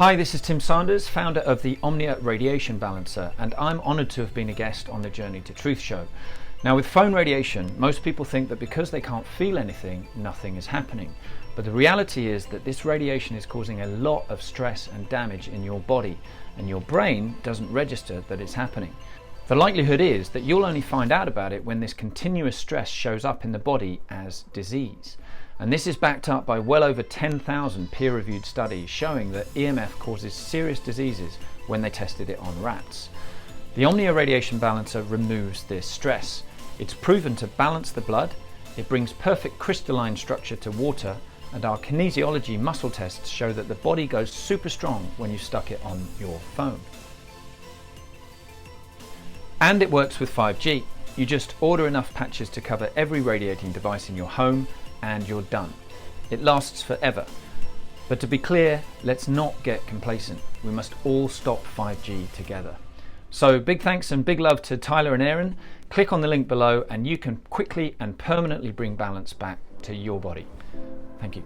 Hi, this is Tim Sanders, founder of the Omnia Radiation Balancer, and I'm honoured to have been a guest on the Journey to Truth show. Now, with phone radiation, most people think that because they can't feel anything, nothing is happening. But the reality is that this radiation is causing a lot of stress and damage in your body, and your brain doesn't register that it's happening. The likelihood is that you'll only find out about it when this continuous stress shows up in the body as disease. And this is backed up by well over 10,000 peer-reviewed studies showing that EMF causes serious diseases when they tested it on rats. The Omnia Radiation Balancer removes this stress. It's proven to balance the blood, it brings perfect crystalline structure to water, and our kinesiology muscle tests show that the body goes super strong when you stuck it on your phone. And it works with 5G. You just order enough patches to cover every radiating device in your home, and you're done. It lasts forever. But to be clear, let's not get complacent. We must all stop 5G together. So big thanks and big love to Tyler and Aaron. Click on the link below and you can quickly and permanently bring balance back to your body. Thank you.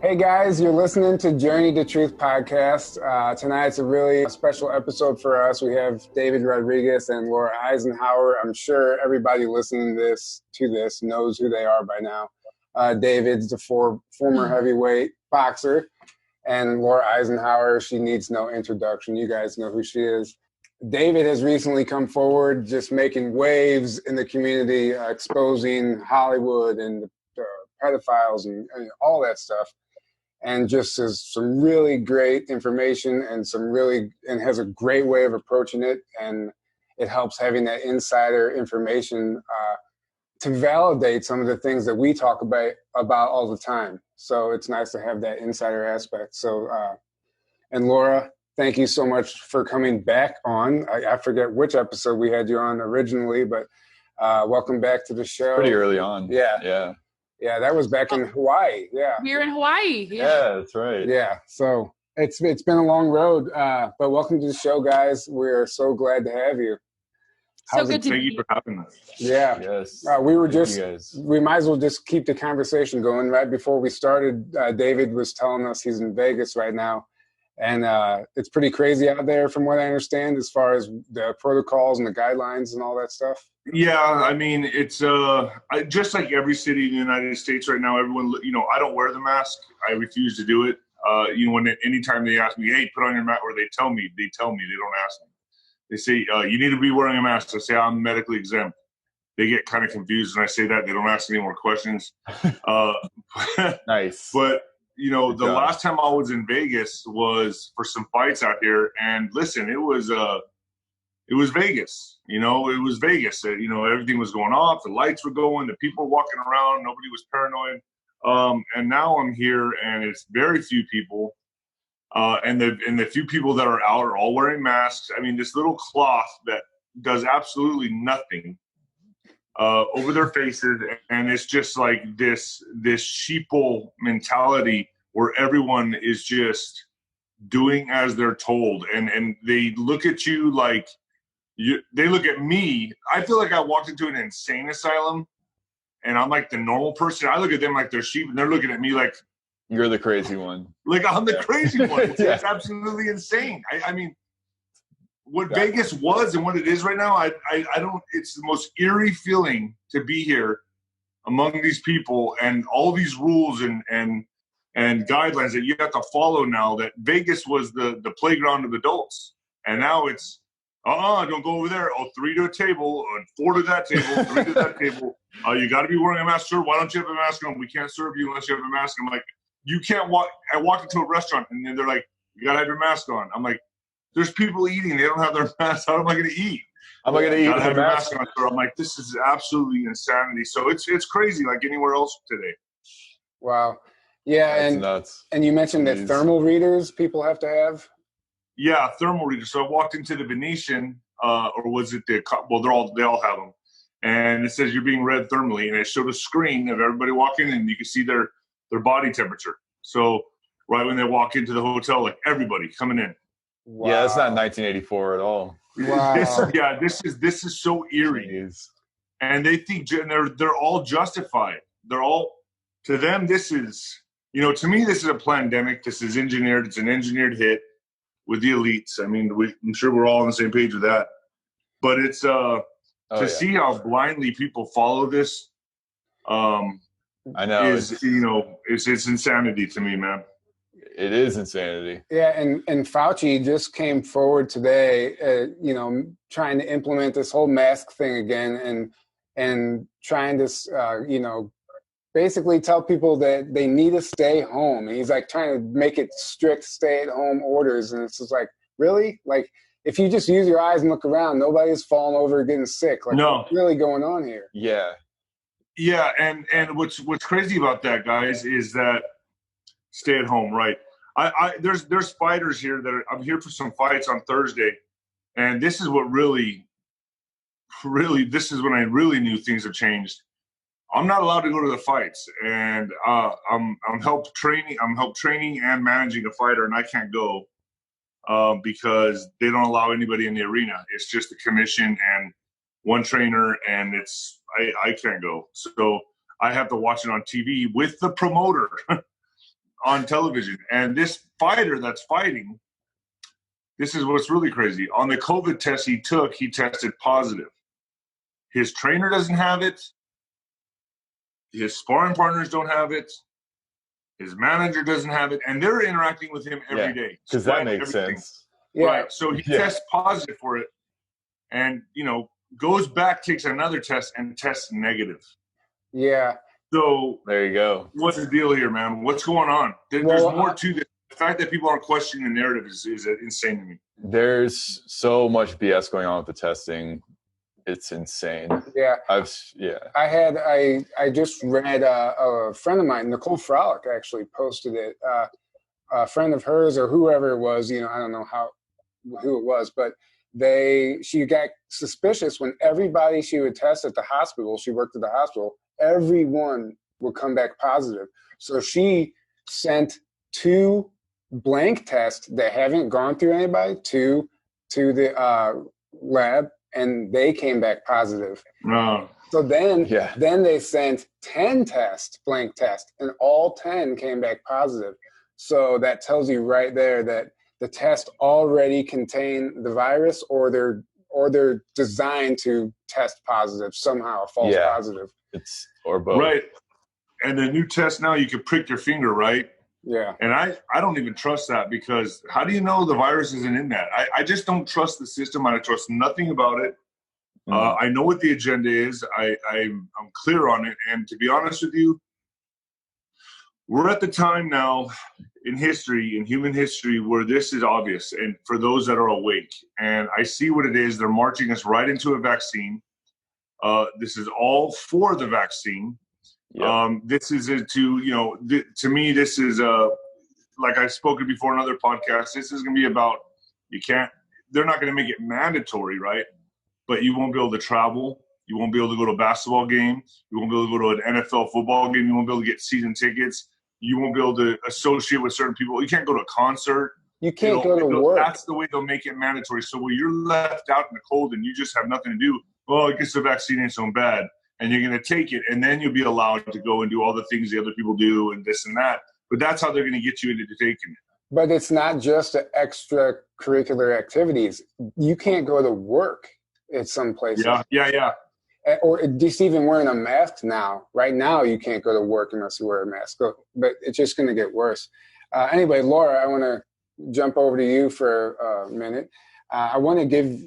Hey guys, you're listening to Journey to Truth podcast. Tonight's a really special episode for us. We have David Rodriguez and Laura Eisenhower. I'm sure everybody listening to this knows who they are by now. David's the former heavyweight boxer, and Laura Eisenhower, she needs no introduction. You guys know who she is. David has recently come forward, just making waves in the community, exposing Hollywood and the pedophiles and all that stuff. And just has some really great information and has a great way of approaching it. And it helps having that insider information to validate some of the things that we talk about all the time. So it's nice to have that insider aspect. So, and Laura, thank you so much for coming back on. I forget which episode we had you on originally, but welcome back to the show. Pretty early on. Yeah, that was back in Hawaii. Yeah, we were in Hawaii. Yeah, that's right. Yeah, so it's been a long road, but welcome to the show, guys. We're so glad to have you. So good to Thank you for having us. Yeah, Yes. We might as well just keep the conversation going. Right before we started, David was telling us he's in Vegas right now, and it's pretty crazy out there, from what I understand, as far as the protocols and the guidelines and all that stuff. Yeah, I mean, it's just like every city in the United States right now. Everyone, I don't wear the mask. I refuse to do it. Anytime they ask me, hey, put on your mask, or they tell me, they don't ask me. They say, you need to be wearing a mask. I say, I'm medically exempt. They get kind of confused when I say that. They don't ask any more questions. Nice. But, the last time I was in Vegas was for some fights out here. And listen, it was Vegas. It was Vegas. Everything was going off. The lights were going. The people were walking around. Nobody was paranoid. And now I'm here, and it's very few people. And the few people that are out are all wearing masks. I mean, this little cloth that does absolutely nothing over their faces, and it's just like this sheeple mentality where everyone is just doing as they're told, and they look at you like they look at me. I feel like I walked into an insane asylum, and I'm like the normal person. I look at them like they're sheep, and they're looking at me like you're the crazy one. Like I'm the crazy one. Yeah. It's absolutely insane. I mean, what Vegas was and what it is right now, I don't. It's the most eerie feeling to be here among these people and all these rules and guidelines that you have to follow now. That Vegas was the playground of adults, and now it's don't go over there. 3 to a table, 4 to that table, 3 to that table. You got to be wearing a mask, sir. Why don't you have a mask on? We can't serve you unless you have a mask. I'm like, you can't walk. I walked into a restaurant and then they're like, you got to have your mask on. I'm like, there's people eating. They don't have their mask. How am I going to eat? Am I going to eat? Gotta have your mask on, sir. I'm like, this is absolutely insanity. So it's crazy, like anywhere else today. Wow. Yeah, That's nuts. And you mentioned that thermal readers people have to have. Yeah, thermal readers. So I walked into the Venetian, or was it they all have them, and it says you're being read thermally, and it showed a screen of everybody walking, and you can see their body temperature. So right when they walk into the hotel, like everybody coming in, Wow. Yeah, it's not 1984 at all. Wow. This is so eerie. Jeez. And they think they're all justified. They're all, to them, this is, to me, this is a pandemic. This is engineered. It's an engineered hit with the elites. I mean, I'm sure we're all on the same page with that. But it's see how blindly people follow this. I know. It's insanity to me, man. It is insanity. Yeah, and Fauci just came forward today, trying to implement this whole mask thing again, and trying to, basically tell people that they need to stay home. And he's like trying to make it strict stay-at-home orders, and it's just like, really? Like, if you just use your eyes and look around, nobody's falling over getting sick. Like, no. What's really going on here? Yeah, and what's crazy about that, guys, is that stay at home, right? There's fighters here I'm here for some fights on Thursday, and this is what really, this is when I really knew things have changed. I'm not allowed to go to the fights, and I'm help training and managing a fighter, and I can't go because they don't allow anybody in the arena. It's just the commission and one trainer, and I can't go. So I have to watch it on TV with the promoter on television. And this fighter that's fighting, this is what's really crazy. On the COVID test he took, he tested positive. His trainer doesn't have it. His sparring partners don't have it. His manager doesn't have it. And they're interacting with him every day. Because that makes sense. Yeah. Right. So he tests positive for it and, goes back, takes another test, and tests negative. Yeah. So there you go. What's the deal here, man? What's going on? There's more to this. The fact that people aren't questioning the narrative is insane to me. There's so much BS going on with the testing. It's insane. Yeah. I just read a friend of mine, Nicole Frolic, actually posted it. A friend of hers or whoever it was, I don't know who it was, but she got suspicious when everybody she would test at the hospital, she worked at the hospital, everyone would come back positive. So she sent 2 blank tests that haven't gone through anybody to the lab, and they came back positive. No. So then they sent 10 blank tests, and all 10 came back positive. So that tells you right there that the test already contain the virus, or they're designed to test positive somehow, false positive. It's or both. Right. And the new test now, you can prick your finger, right? Yeah. And I don't even trust that, because how do you know the virus isn't in that? I just don't trust the system. I trust nothing about it. I know what the agenda is. I'm clear on it. And to be honest with you, we're at the time now in human history, where this is obvious. And for those that are awake, and I see what it is, they're marching us right into a vaccine. This is all for the vaccine. Yep. This is to me, this is like I've spoken before in other podcasts, this is going to be about, they're not going to make it mandatory, right? But you won't be able to travel. You won't be able to go to a basketball game. You won't be able to go to an NFL football game. You won't be able to get season tickets. You won't be able to associate with certain people. You can't go to a concert. You can't go to work. That's the way they'll make it mandatory. So when you're left out in the cold and you just have nothing to do, well, I guess the vaccine ain't so bad. And you're going to take it, and then you'll be allowed to go and do all the things the other people do and this and that. But that's how they're going to get you into taking it. But it's not just the extracurricular activities. You can't go to work at some places. Yeah. Or just even wearing a mask now. Right now, you can't go to work unless you wear a mask. But it's just going to get worse. Anyway, Laura, I want to jump over to you for a minute. I want to give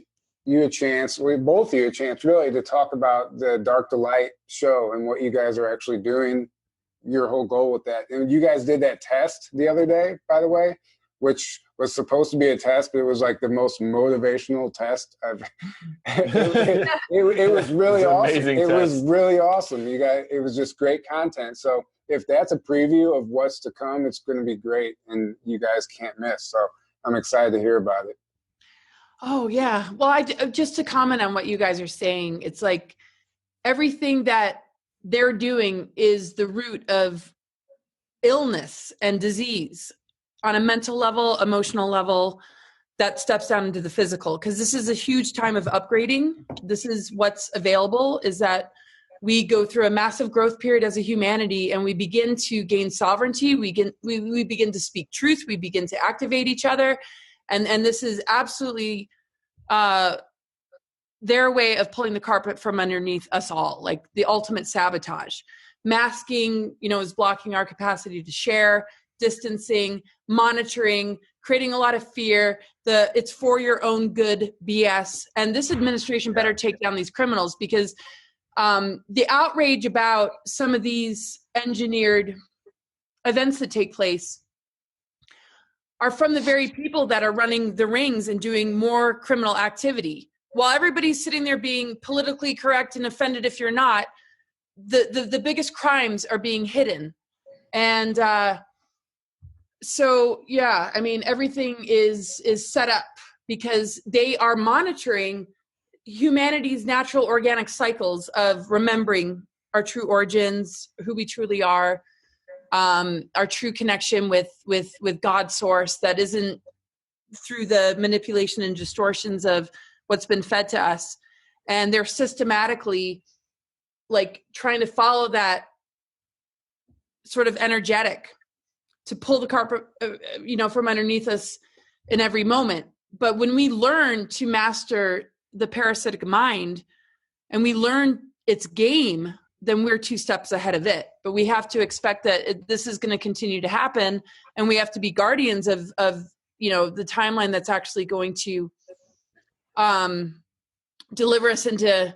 you a chance, both of you a chance, really, to talk about the Dark to Light show and what you guys are actually doing, your whole goal with that. And you guys did that test the other day, by the way, which was supposed to be a test, but it was like the most motivational test I've. It was really awesome. It was really awesome. You guys, it was just great content. So if that's a preview of what's to come, it's going to be great, and you guys can't miss. So I'm excited to hear about it. Oh, yeah. Well, just to comment on what you guys are saying, it's like everything that they're doing is the root of illness and disease on a mental level, emotional level, that steps down into the physical, because this is a huge time of upgrading. This is what's available, is that we go through a massive growth period as a humanity, and we begin to gain sovereignty. We begin to speak truth. We begin to activate each other. And this is absolutely their way of pulling the carpet from underneath us all, like the ultimate sabotage. Masking, is blocking our capacity to share, distancing, monitoring, creating a lot of fear, it's for your own good BS. And this administration better take down these criminals, because the outrage about some of these engineered events that take place are from the very people that are running the rings and doing more criminal activity. While everybody's sitting there being politically correct and offended if you're not, the biggest crimes are being hidden. And so, yeah, I mean, everything is set up because they are monitoring humanity's natural organic cycles of remembering our true origins, who we truly are, our true connection with God's source that isn't through the manipulation and distortions of what's been fed to us. And they're systematically like trying to follow that sort of energetic to pull the carpet, from underneath us in every moment. But when we learn to master the parasitic mind and we learn its game, then we're 2 steps ahead of it. But we have to expect that this is going to continue to happen, and we have to be guardians of the timeline that's actually going to deliver us into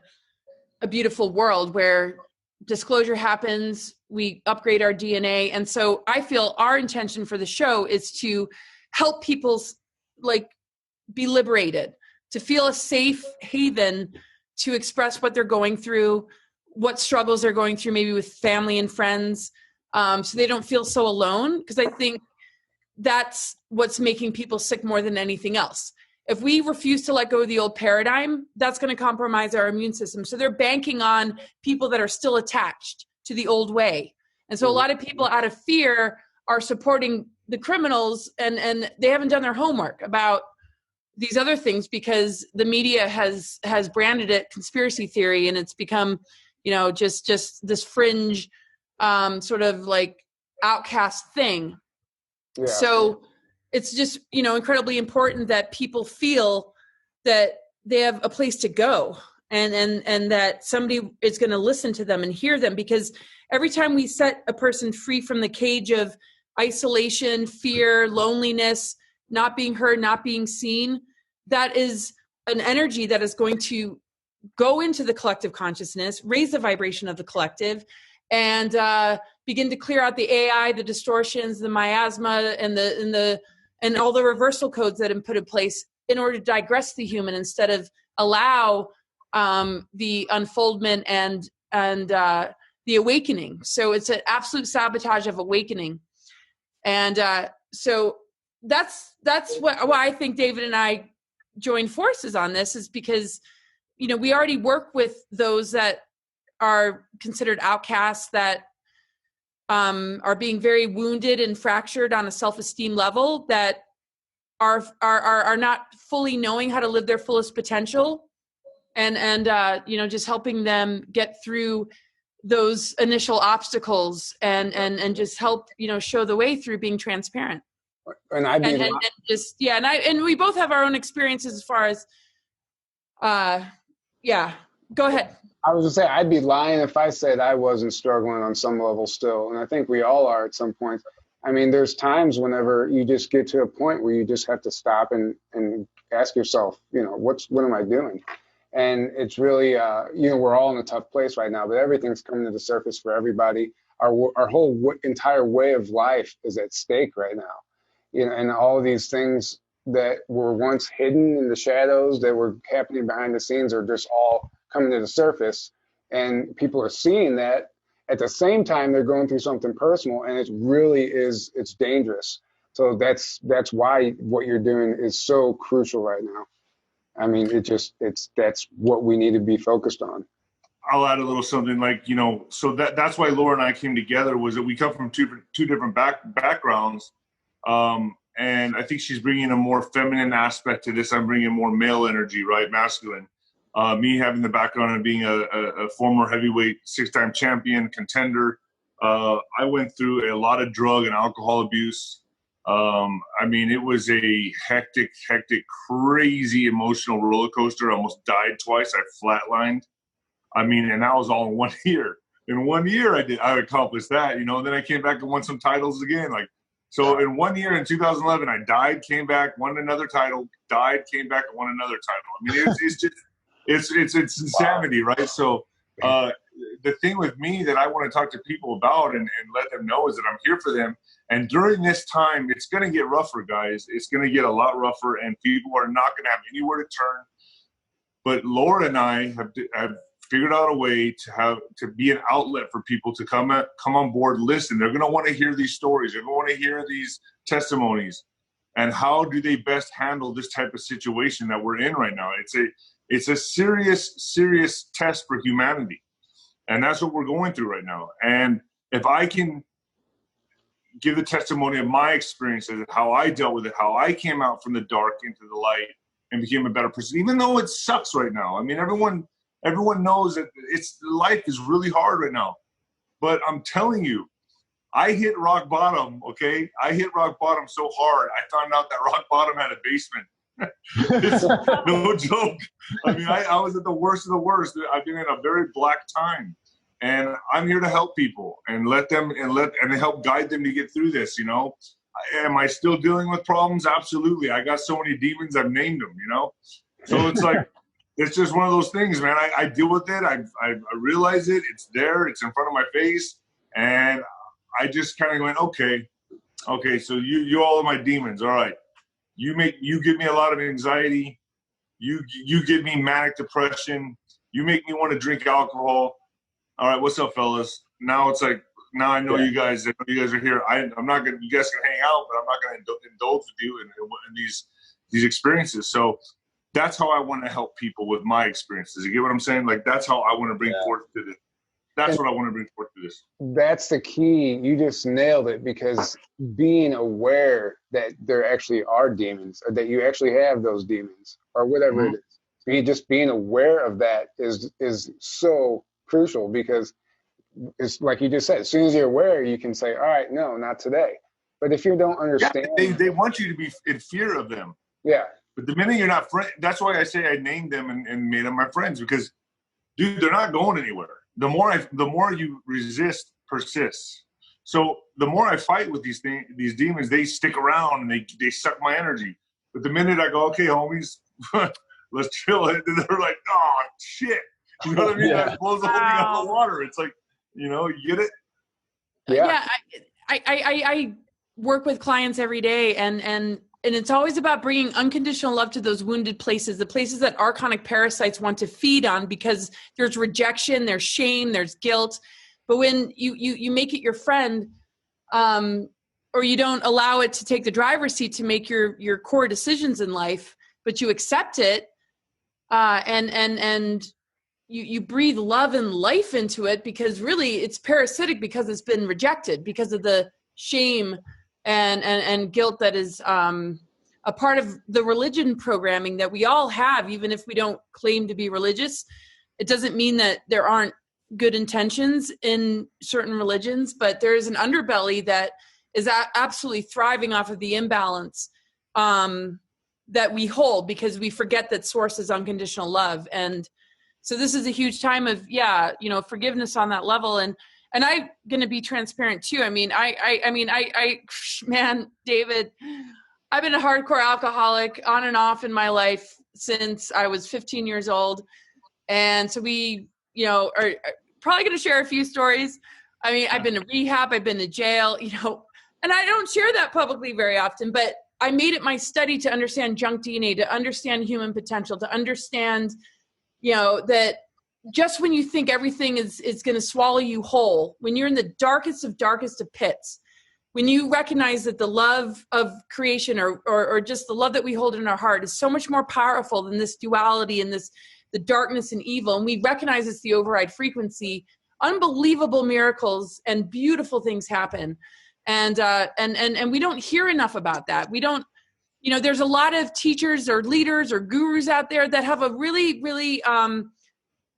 a beautiful world where disclosure happens, we upgrade our DNA. And so I feel our intention for the show is to help people be liberated, to feel a safe haven to express what they're going through, what struggles they're going through, maybe with family and friends, so they don't feel so alone. Because I think that's what's making people sick more than anything else. If we refuse to let go of the old paradigm, that's going to compromise our immune system. So they're banking on people that are still attached to the old way. And so a lot of people out of fear are supporting the criminals, and they haven't done their homework about these other things, because the media has branded it conspiracy theory, and it's become, just this fringe sort of like outcast thing. Yeah. So it's just, incredibly important that people feel that they have a place to go, and that somebody is going to listen to them and hear them. Because every time we set a person free from the cage of isolation, fear, loneliness, not being heard, not being seen, that is an energy that is going to go into the collective consciousness, raise the vibration of the collective, and begin to clear out the AI, the distortions, the miasma, and all the reversal codes that have been put in place in order to digress the human instead of allow the unfoldment and the awakening. So it's an absolute sabotage of awakening. And so that's why I think David and I joined forces on this, is because, we already work with those that are considered outcasts, that are being very wounded and fractured on a self-esteem level, that are not fully knowing how to live their fullest potential, and just helping them get through those initial obstacles and just help show the way through being transparent. And we both have our own experiences as far as go ahead. I was gonna say, I'd be lying if I said I wasn't struggling on some level still. And I think we all are at some point. I mean, there's times whenever you just get to a point where you just have to stop and ask yourself, what am I doing? And it's really, we're all in a tough place right now, but everything's coming to the surface for everybody. Our whole entire way of life is at stake right now. And all of these things that were once hidden in the shadows, that were happening behind the scenes, are just all coming to the surface, and people are seeing that. At the same time, they're going through something personal, and it's dangerous. So that's why what you're doing is so crucial right now. I mean, that's what we need to be focused on. I'll add a little something, so that's why Laura and I came together, was that we come from two different backgrounds. And I think she's bringing a more feminine aspect to this. I'm bringing more male energy, right? Masculine. Me having the background of being a former heavyweight 6-time champion contender. I went through a lot of drug and alcohol abuse. I mean, it was a hectic, crazy emotional roller coaster. I almost died twice. I flatlined. I mean, and that was all in 1 year. In 1 year, I accomplished that, you know. And then I came back and won some titles again. Like, so in 1 year, in 2011, I died, came back, won another title, died, came back, and won another title. I mean, it's just, it's insanity, right? So the thing with me that I want to talk to people about and let them know is that I'm here for them. And during this time, it's going to get rougher, guys. It's going to get a lot rougher, and people are not going to have anywhere to turn. But Laura and I have figured out a way to be an outlet for people to come on board, listen. They're going to want to hear these stories. They're going to want to hear these testimonies. And how do they best handle this type of situation that we're in right now? It's a serious test for humanity. And that's what we're going through right now. And if I can give the testimony of my experiences, how I dealt with it, how I came out from the dark into the light and became a better person, even though it sucks right now. I mean, everyone knows that life is really hard right now. But I'm telling you, I hit rock bottom, okay? I hit rock bottom so hard, I found out that rock bottom had a basement. It's no joke. I mean, I was at the worst of the worst. I've been in a very black time. And I'm here to help people and help guide them to get through this, you know? Am I still dealing with problems? Absolutely. I got so many demons, I've named them, you know? So it's like, it's just one of those things, man. I deal with it. I realize it. It's there. It's in front of my face. And I just kind of went, okay, so you all are my demons. All right. You give me a lot of anxiety. You give me manic depression. You make me want to drink alcohol. All right, what's up, fellas? Now it's like, now I know you guys. I know you guys are here. I'm not gonna. You guys can hang out, but I'm not gonna indulge with you in these experiences. So that's how I want to help people with my experiences. You get what I'm saying? Like, that's how I want to bring forth to this. That's what I want to bring forth to this. That's the key. You just nailed it, because being aware that there actually are demons, or that you actually have those demons, or whatever it is. Just being aware of that is so crucial, because it's like you just said, as soon as you're aware, you can say, all right, no, not today. But if you don't understand, they want you to be in fear of them. Yeah. But the minute you're not friend, that's why I say I named them and made them my friends, because dude, they're not going anywhere. The more you resist, persists. So the more I fight with these demons, they stick around and they suck my energy. But the minute I go, okay, homies, let's chill, and they're like, oh shit. You know what I mean? That blows the whole thing out of the water. It's like, you know, you get it? Yeah. I work with clients every day, and it's always about bringing unconditional love to those wounded places, the places that archonic parasites want to feed on, because there's rejection, there's shame, there's guilt. But when you make it your friend, or you don't allow it to take the driver's seat to make your core decisions in life, but you accept it, and you breathe love and life into it, because really it's parasitic, because it's been rejected because of the shame and guilt that is a part of the religion programming that we all have, even if we don't claim to be religious. It doesn't mean that there aren't good intentions in certain religions, but there is an underbelly that is absolutely thriving off of the imbalance that we hold, because we forget that source is unconditional love. And so this is a huge time of, forgiveness on that level. And I'm going to be transparent too. I mean, man, David, I've been a hardcore alcoholic on and off in my life since I was 15 years old. And so we, are probably going to share a few stories. I mean, I've been to rehab, I've been to jail, and I don't share that publicly very often, but I made it my study to understand junk DNA, to understand human potential, to understand that just when you think everything is going to swallow you whole, when you're in the darkest of pits, when you recognize that the love of creation or just the love that we hold in our heart is so much more powerful than this duality and the darkness and evil, and we recognize it's the override frequency, unbelievable miracles and beautiful things happen. And we don't hear enough about that. We don't, you know, there's a lot of teachers or leaders or gurus out there that have a really, really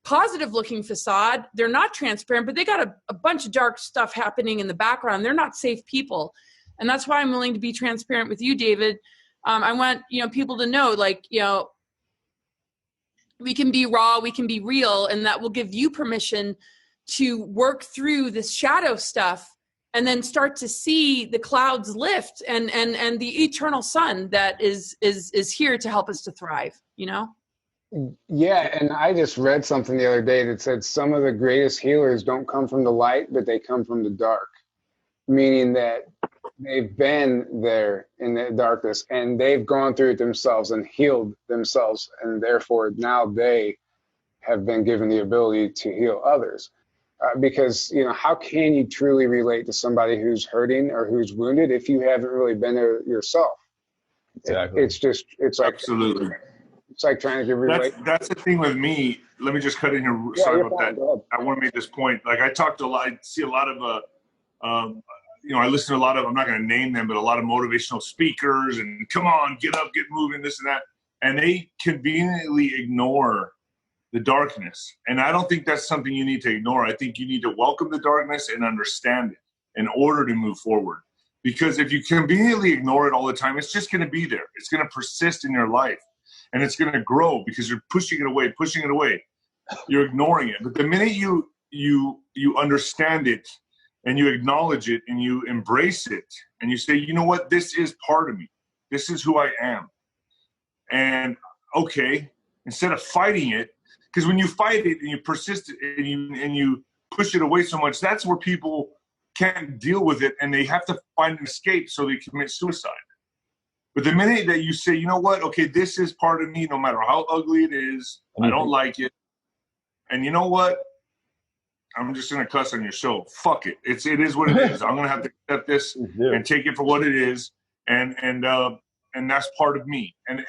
positive looking facade. They're not transparent, but they got a bunch of dark stuff happening in the background. They're not safe people. And that's why I'm willing to be transparent with you, David. I want, you know, people to know, like, you know, we can be raw, we can be real, and that will give you permission to work through this shadow stuff and then start to see the clouds lift and the eternal sun that is here to help us to thrive, you know? Yeah, and I just read something the other day that said some of the greatest healers don't come from the light, but they come from the dark, meaning that they've been there in the darkness and they've gone through it themselves and healed themselves, and therefore now they have been given the ability to heal others. Because, you know, how can you truly relate to somebody who's hurting or who's wounded if you haven't really been there yourself? Exactly. It's like, absolutely. It's like trying to relate. That's the thing with me. Let me just cut in here. Yeah, Sorry about that. I want to make this point. Like, I talked a lot. I see a lot of, you know, I listen to a lot of, I'm not going to name them, but a lot of motivational speakers and come on, get up, get moving, this and that. And they conveniently ignore the darkness. And I don't think that's something you need to ignore. I think you need to welcome the darkness and understand it in order to move forward. Because if you conveniently ignore it all the time, it's just going to be there. It's going to persist in your life. And it's going to grow because you're pushing it away. You're ignoring it. But the minute you understand it and you acknowledge it and you embrace it and you say, you know what, this is part of me. This is who I am. And okay, instead of fighting it, because when you fight it and you persist and you push it away so much, that's where people can't deal with it and they have to find an escape, so they commit suicide. But the minute that you say, you know what, okay, this is part of me, no matter how ugly it is, I don't like it. And you know what? I'm just going to cuss on your show. Fuck it. It is what it is. I'm going to have to accept this and take it for what it is. And that's part of me. And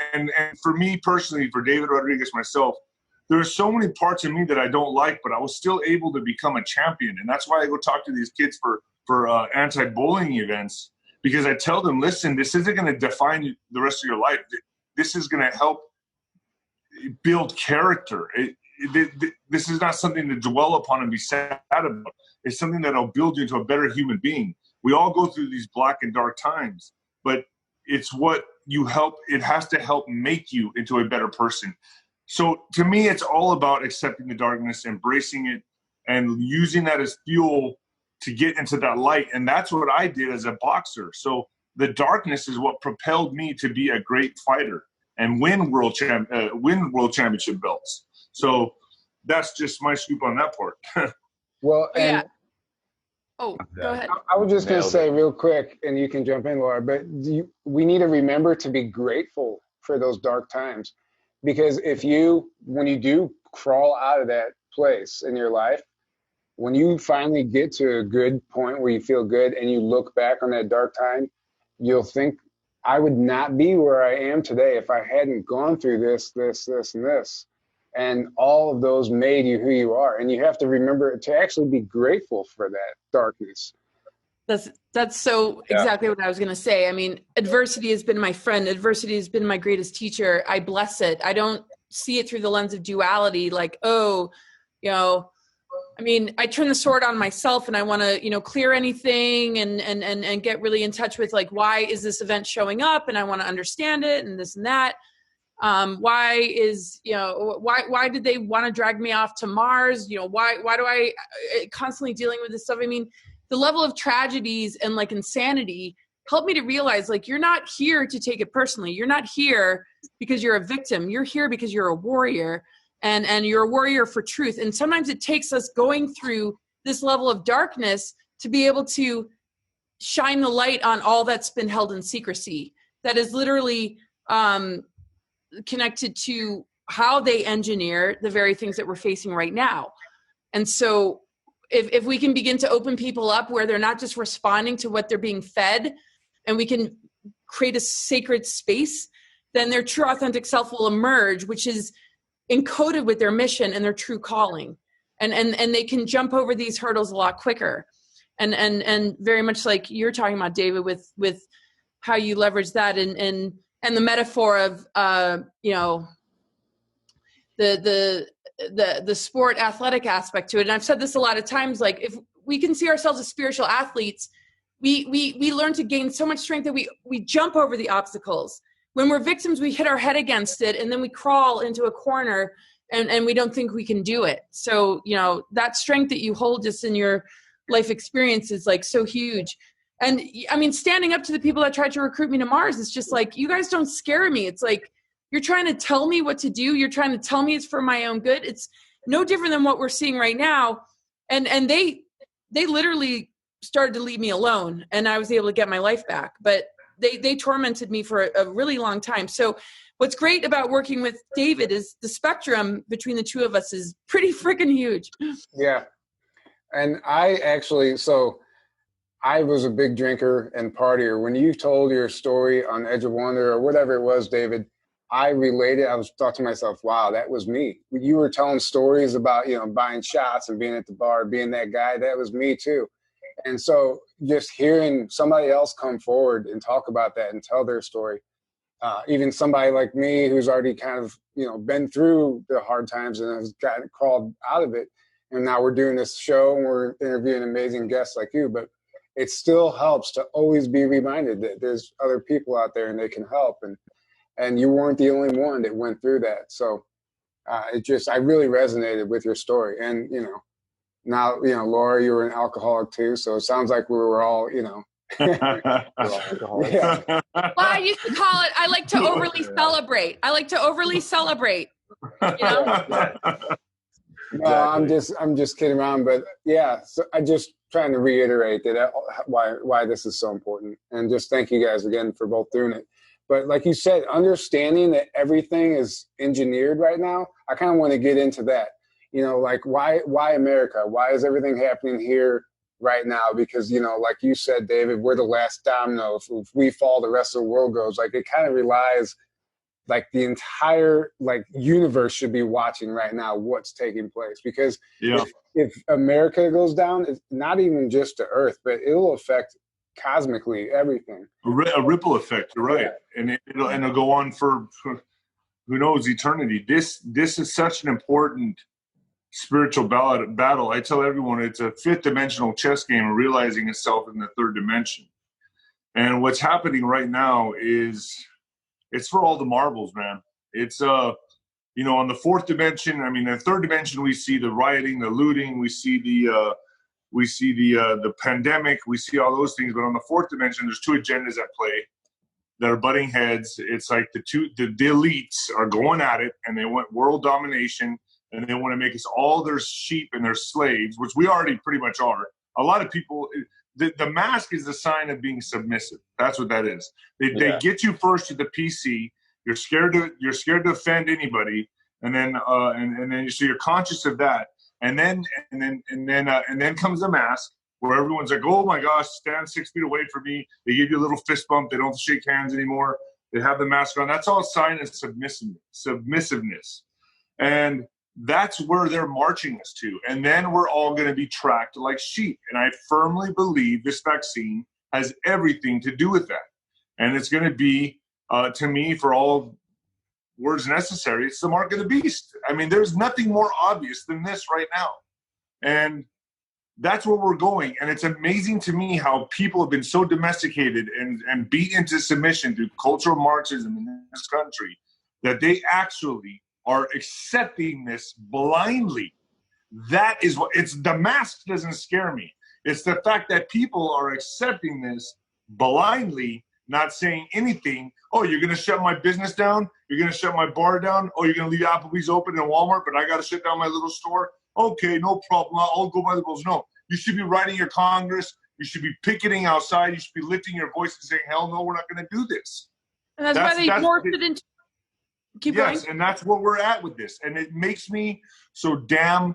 for me personally, for David Rodriguez, myself, there are so many parts of me that I don't like, but I was still able to become a champion. And that's why I go talk to these kids for anti-bullying events, because I tell them, listen, this isn't going to define the rest of your life. This is going to help build character. This is not something to dwell upon and be sad about. It's something that will build you into a better human being. We all go through these black and dark times, but it's what you help. It has to help make you into a better person. So to me, it's all about accepting the darkness, embracing it, and using that as fuel to get into that light. And that's what I did as a boxer. So the darkness is what propelled me to be a great fighter and win world championship belts. So that's just my scoop on that part. Well, and yeah. Oh, go ahead. I was just going to say real quick, and you can jump in, Laura, but we need to remember to be grateful for those dark times. Because when you do crawl out of that place in your life, when you finally get to a good point where you feel good and you look back on that dark time, you'll think, I would not be where I am today if I hadn't gone through this, and this. And all of those made you who you are. And you have to remember to actually be grateful for that darkness. That's so exactly what I was going to say. I mean, adversity has been my friend. Adversity has been my greatest teacher. I bless it. I don't see it through the lens of duality, like, oh, you know, I mean, I turn the sword on myself and I want to, you know, clear anything and get really in touch with, like, why is this event showing up? And I want to understand it and this and that. Why did they want to drag me off to Mars? You know, why do I constantly dealing with this stuff? I mean, the level of tragedies and like insanity helped me to realize, like, you're not here to take it personally. You're not here because you're a victim. You're here because you're a warrior, and you're a warrior for truth. And sometimes it takes us going through this level of darkness to be able to shine the light on all that's been held in secrecy. That is literally connected to how they engineer the very things that we're facing right now. And so if we can begin to open people up where they're not just responding to what they're being fed, and we can create a sacred space, then their true authentic self will emerge, which is encoded with their mission and their true calling. And they can jump over these hurdles a lot quicker. and very much like you're talking about, David, with how you leverage that and the metaphor of the sport athletic aspect to it. And I've said this a lot of times, like if we can see ourselves as spiritual athletes, we learn to gain so much strength that we jump over the obstacles. When we're victims, we hit our head against it and then we crawl into a corner and we don't think we can do it. So, that strength that you hold just in your life experience is like so huge. And I mean, standing up to the people that tried to recruit me to Mars, it's just like, you guys don't scare me. It's like, you're trying to tell me what to do. You're trying to tell me it's for my own good. It's no different than what we're seeing right now. And they literally started to leave me alone and I was able to get my life back. But they tormented me for a really long time. So what's great about working with David is the spectrum between the two of us is pretty freaking huge. Yeah. And I was a big drinker and partier. When you told your story on Edge of Wonder or whatever it was, David, I related. I thought to myself, wow, that was me. You were telling stories about, buying shots and being at the bar, being that guy. That was me too. And so just hearing somebody else come forward and talk about that and tell their story, even somebody like me who's already kind of, been through the hard times and has gotten crawled out of it. And now we're doing this show and we're interviewing amazing guests like you, but it still helps to always be reminded that there's other people out there and they can help. And you weren't the only one that went through that. So I really resonated with your story. And, now, Laura, you were an alcoholic too. So it sounds like we were all, we're all alcoholics. Yeah. Well, I used to call it, I like to overly celebrate. No, I'm just kidding around. But yeah, so I just trying to reiterate that why this is so important. And just thank you guys again for both doing it. But like you said, understanding that everything is engineered right now, I kind of want to get into that. Like why America? Why is everything happening here right now? Because, like you said, David, we're the last domino. If we fall, the rest of the world goes. Like it kind of relies, like the entire universe should be watching right now what's taking place. Because if America goes down, it's not even just the Earth, but it'll affect cosmically everything. A ripple effect, you're right. Yeah. And it'll go on for who knows, eternity. This is such an important spiritual battle. I tell everyone it's a fifth dimensional chess game of realizing itself in the third dimension. And what's happening right now is it's for all the marbles, man. It's on the fourth dimension. I mean, the third dimension, we see the rioting, the looting, we see the pandemic, we see all those things. But on the fourth dimension, there's two agendas at play that are butting heads. It's like the elites are going at it, and they want world domination, and they want to make us all their sheep and their slaves, which we already pretty much are. A lot of people, the mask is the sign of being submissive. That's what that is. They get you first to the PC. You're scared to offend anybody, and then so you're conscious of that. And then comes the mask, where everyone's like, "Oh my gosh, stand 6 feet away from me." They give you a little fist bump. They don't shake hands anymore. They have the mask on. That's all a sign of submissiveness, and that's where they're marching us to. And then we're all going to be tracked like sheep. And I firmly believe this vaccine has everything to do with that. And it's going to be, to me, for all words necessary, it's the mark of the beast. I mean, there's nothing more obvious than this right now. And that's where we're going. And it's amazing to me how people have been so domesticated and beat into submission through cultural Marxism in this country that they actually are accepting this blindly. That is what it's. The mask doesn't scare me. It's the fact that people are accepting this blindly, not saying anything. Oh, you're going to shut my business down? You're going to shut my bar down? Oh, you're going to leave Applebee's open and Walmart, but I got to shut down my little store? Okay, no problem. I'll go by the rules. No, you should be writing your Congress. You should be picketing outside. You should be lifting your voice and saying, hell no, we're not going to do this. And that's why they morphed it into... Keep going. Yes, and that's where we're at with this. And it makes me so damn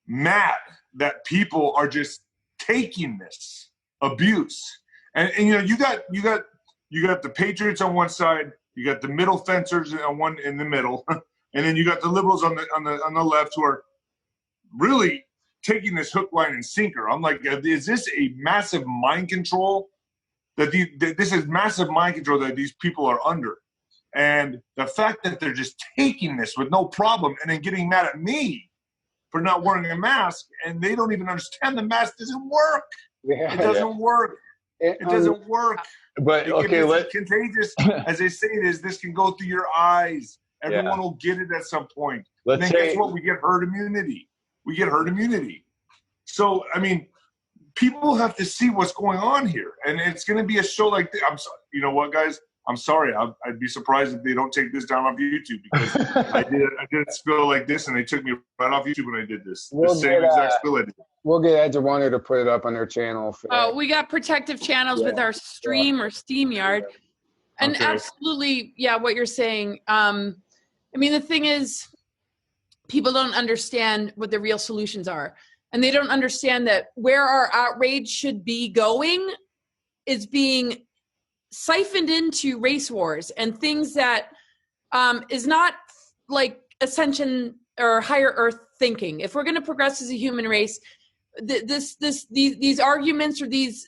mad that people are just taking this abuse. And you got the patriots on one side, you got the middle fencers on one in the middle, and then you got the liberals on the left who are really taking this hook, line, and sinker. I'm like, is this a massive mind control? This is massive mind control that these people are under. And the fact that they're just taking this with no problem and then getting mad at me for not wearing a mask, and they don't even understand the mask doesn't work. Yeah, it doesn't work. It doesn't work. But okay, it's contagious. As they say, this can go through your eyes. Everyone will get it at some point. And then guess what? We get herd immunity. So, I mean, people have to see what's going on here. And it's going to be a show like this. I'm sorry. You know what, guys? I'm sorry. I'd be surprised if they don't take this down off YouTube, because I did a spill like this and they took me right off YouTube when I did this. The same exact spill I did. We'll get Edge of Wonder to put it up on their channel. We got protective channels with our stream or StreamYard. And absolutely, what you're saying. I mean, the thing is, people don't understand what the real solutions are. And they don't understand that where our outrage should be going is being siphoned into race wars and things that is not like ascension or higher earth thinking. If we're going to progress as a human race, these arguments or these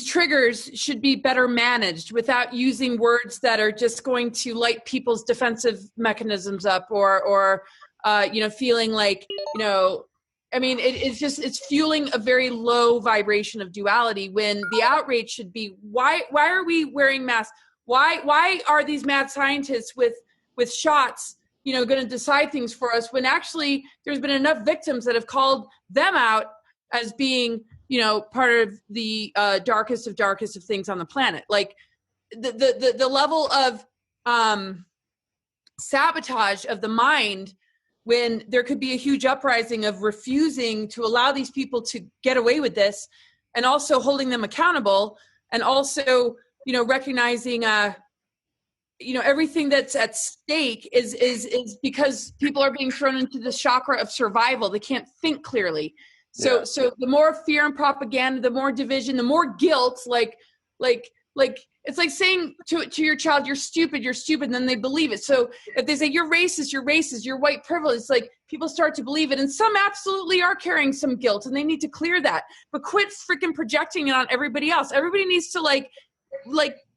triggers should be better managed without using words that are just going to light people's defensive mechanisms up or feeling like, I mean, it's fueling a very low vibration of duality, when the outrage should be, why are we wearing masks? Why are these mad scientists with shots, going to decide things for us, when actually there's been enough victims that have called them out as being, part of the darkest of things on the planet. Like the level of sabotage of the mind, when there could be a huge uprising of refusing to allow these people to get away with this, and also holding them accountable, and also, recognizing, everything that's at stake is because people are being thrown into the chakra of survival. They can't think clearly. So the more fear and propaganda, the more division, the more guilt, like it's like saying to your child, you're stupid, and then they believe it. So if they say you're racist, you're white privilege, it's like people start to believe it. And some absolutely are carrying some guilt, and they need to clear that. But quit freaking projecting it on everybody else. Everybody needs to like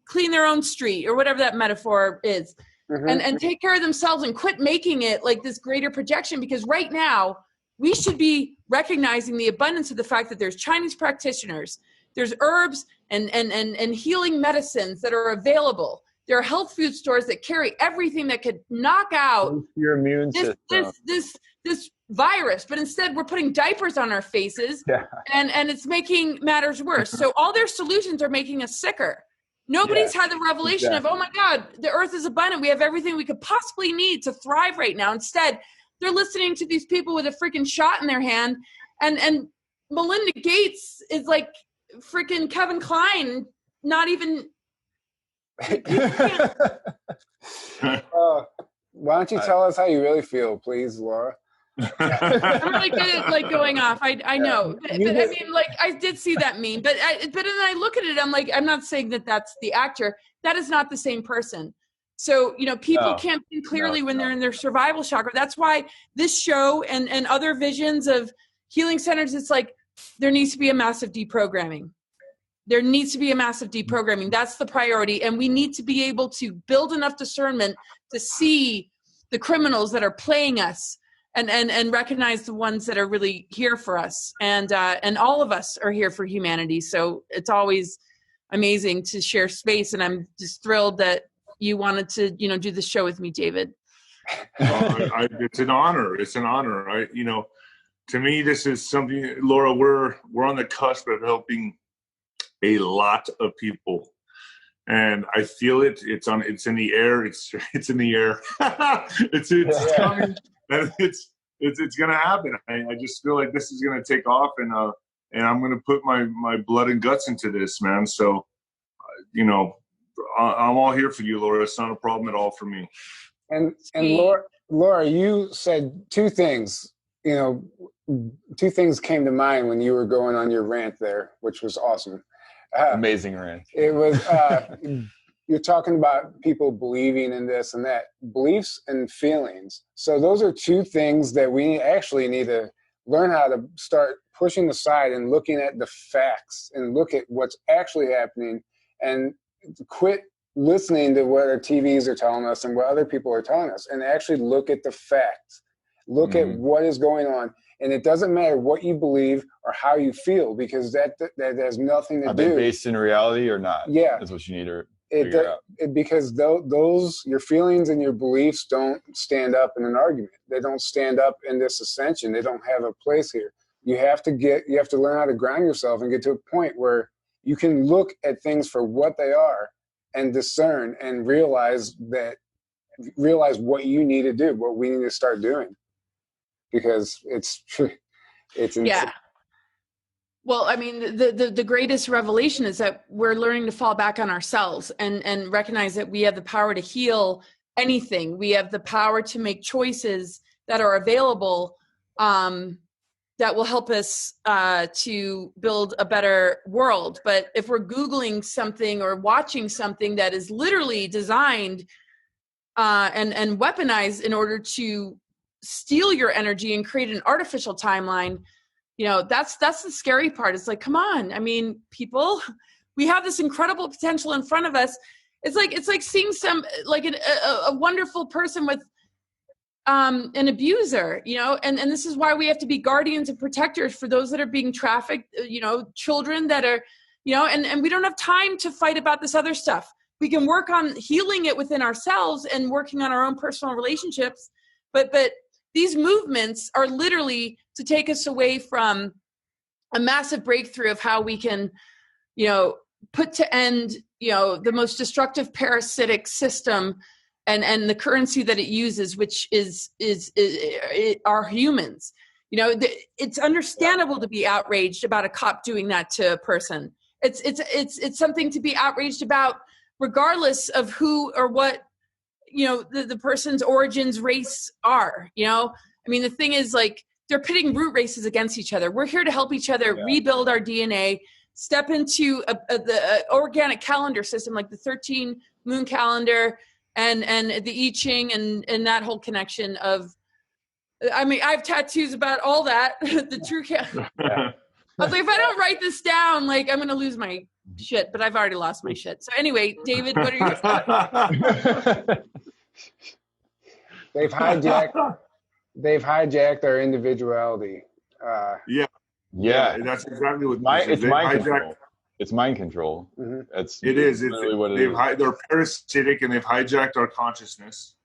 clean their own street, or whatever that metaphor is, and take care of themselves, and quit making it like this greater projection. Because right now we should be recognizing the abundance of the fact that there's Chinese practitioners, there's herbs and healing medicines that are available. There are health food stores that carry everything that could knock out your immune system. This virus, but instead we're putting diapers on our faces, and it's making matters worse. So all their solutions are making us sicker. Nobody's had the revelation of, oh my God, the earth is abundant. We have everything we could possibly need to thrive right now. Instead, they're listening to these people with a freaking shot in their hand, and Melinda Gates is like freaking Kevin Kline, not even. Why don't you tell us how you really feel, please, Laura? I'm really good at like going off. I know, but I mean, like, I did see that meme, but then I look at it, I'm like, I'm not saying that that's the actor. That is not the same person. So, people can't think clearly when they're in their survival chakra. That's why this show and other visions of healing centers, it's like, there needs to be a massive deprogramming. That's the priority. And we need to be able to build enough discernment to see the criminals that are playing us, and recognize the ones that are really here for us. And all of us are here for humanity. So it's always amazing to share space. And I'm just thrilled that you wanted to, do the show with me, David. It's an honor. To me, this is something, Laura, we're on the cusp of helping a lot of people. And I feel it. It's in the air. It's in the air. It's coming. And it's going to happen. I just feel like this is going to take off, and I'm going to put my blood and guts into this, man. So, I'm all here for you, Laura. It's not a problem at all for me. And Laura, you said two things. Two things came to mind when you were going on your rant there, which was awesome. Amazing rant. It was, you're talking about people believing in this and that, beliefs and feelings. So those are two things that we actually need to learn how to start pushing aside and looking at the facts and look at what's actually happening, and quit listening to what our TVs are telling us and what other people are telling us, and actually look at the facts. Look at what is going on. And it doesn't matter what you believe or how you feel, because that has nothing to do. Are they based in reality or not? Yeah. That's what you need to figure out. Because those, your feelings and your beliefs don't stand up in an argument. They don't stand up in this ascension. They don't have a place here. You have to learn how to ground yourself and get to a point where you can look at things for what they are and discern and realize what you need to do, what we need to start doing. Because it's insane. Yeah. Well, I mean, the greatest revelation is that we're learning to fall back on ourselves and recognize that we have the power to heal anything. We have the power to make choices that are available that will help us to build a better world. But if we're Googling something or watching something that is literally designed and weaponized in order to steal your energy and create an artificial timeline, that's the scary part. It's like, come on. I mean, people, we have this incredible potential in front of us. It's like seeing a wonderful person with an abuser, and this is why we have to be guardians and protectors for those that are being trafficked, children that are, and we don't have time to fight about this other stuff. We can work on healing it within ourselves and working on our own personal relationships. But these movements are literally to take us away from a massive breakthrough of how we can, put to end, the most destructive parasitic system and the currency that it uses, which are humans. It's understandable to be outraged about a cop doing that to a person. It's something to be outraged about, regardless of who or what the person's origins, race are. I mean, the thing is, like, they're pitting root races against each other. We're here to help each other rebuild our DNA, step into the organic calendar system, like the 13 moon calendar and the I Ching and that whole connection of, I mean, I have tattoos about all that. The true I was like, if I don't write this down, like, I'm going to lose my shit, but I've already lost my shit. So anyway, David, what are your thoughts? They've hijacked our individuality. Yeah, that's exactly what it's mind control. It's mind control. Mm-hmm. It is. They're parasitic, and they've hijacked our consciousness,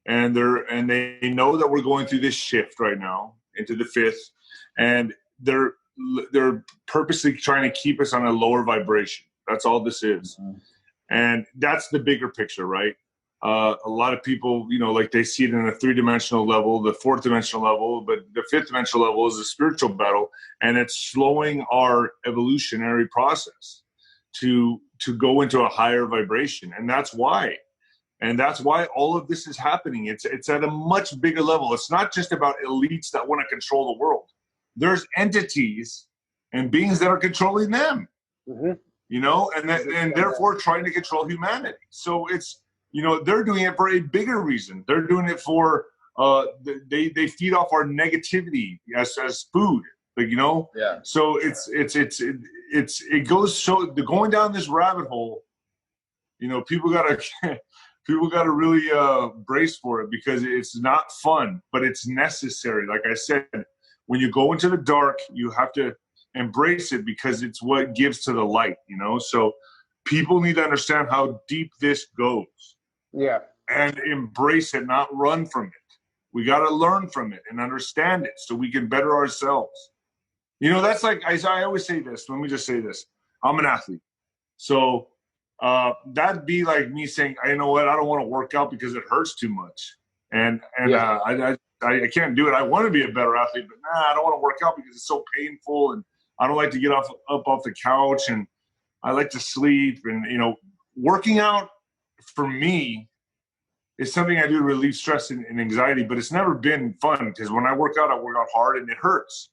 and they know that we're going through this shift right now into the fifth, and they're purposely trying to keep us on a lower vibration. That's all this is. Mm-hmm. And that's the bigger picture, right? A lot of people, like, they see it in a 3-dimensional level, the 4th-dimensional level, but the 5th-dimensional level is a spiritual battle, and it's slowing our evolutionary process to go into a higher vibration. And that's why all of this is happening. It's at a much bigger level. It's not just about elites that want to control the world. There's entities and beings that are controlling them, and therefore trying to control humanity. So it's, they're doing it for a bigger reason. They're doing it for, they feed off our negativity as food, Yeah. So it goes, going down this rabbit hole, people gotta really brace for it, because it's not fun, but it's necessary. Like I said, when you go into the dark, you have to embrace it, because it's what gives to the light, So people need to understand how deep this goes. Yeah. And embrace it, not run from it. We got to learn from it and understand it so we can better ourselves. That's like, I always say this. Let me just say this. I'm an athlete. So that'd be like me saying, you know what, I don't want to work out because it hurts too much. And I can't do it. I want to be a better athlete, but I don't want to work out because it's so painful, and I don't like to get up off the couch, and I like to sleep. And, working out for me is something I do to relieve stress and anxiety, but it's never been fun, because when I work out hard, and it hurts,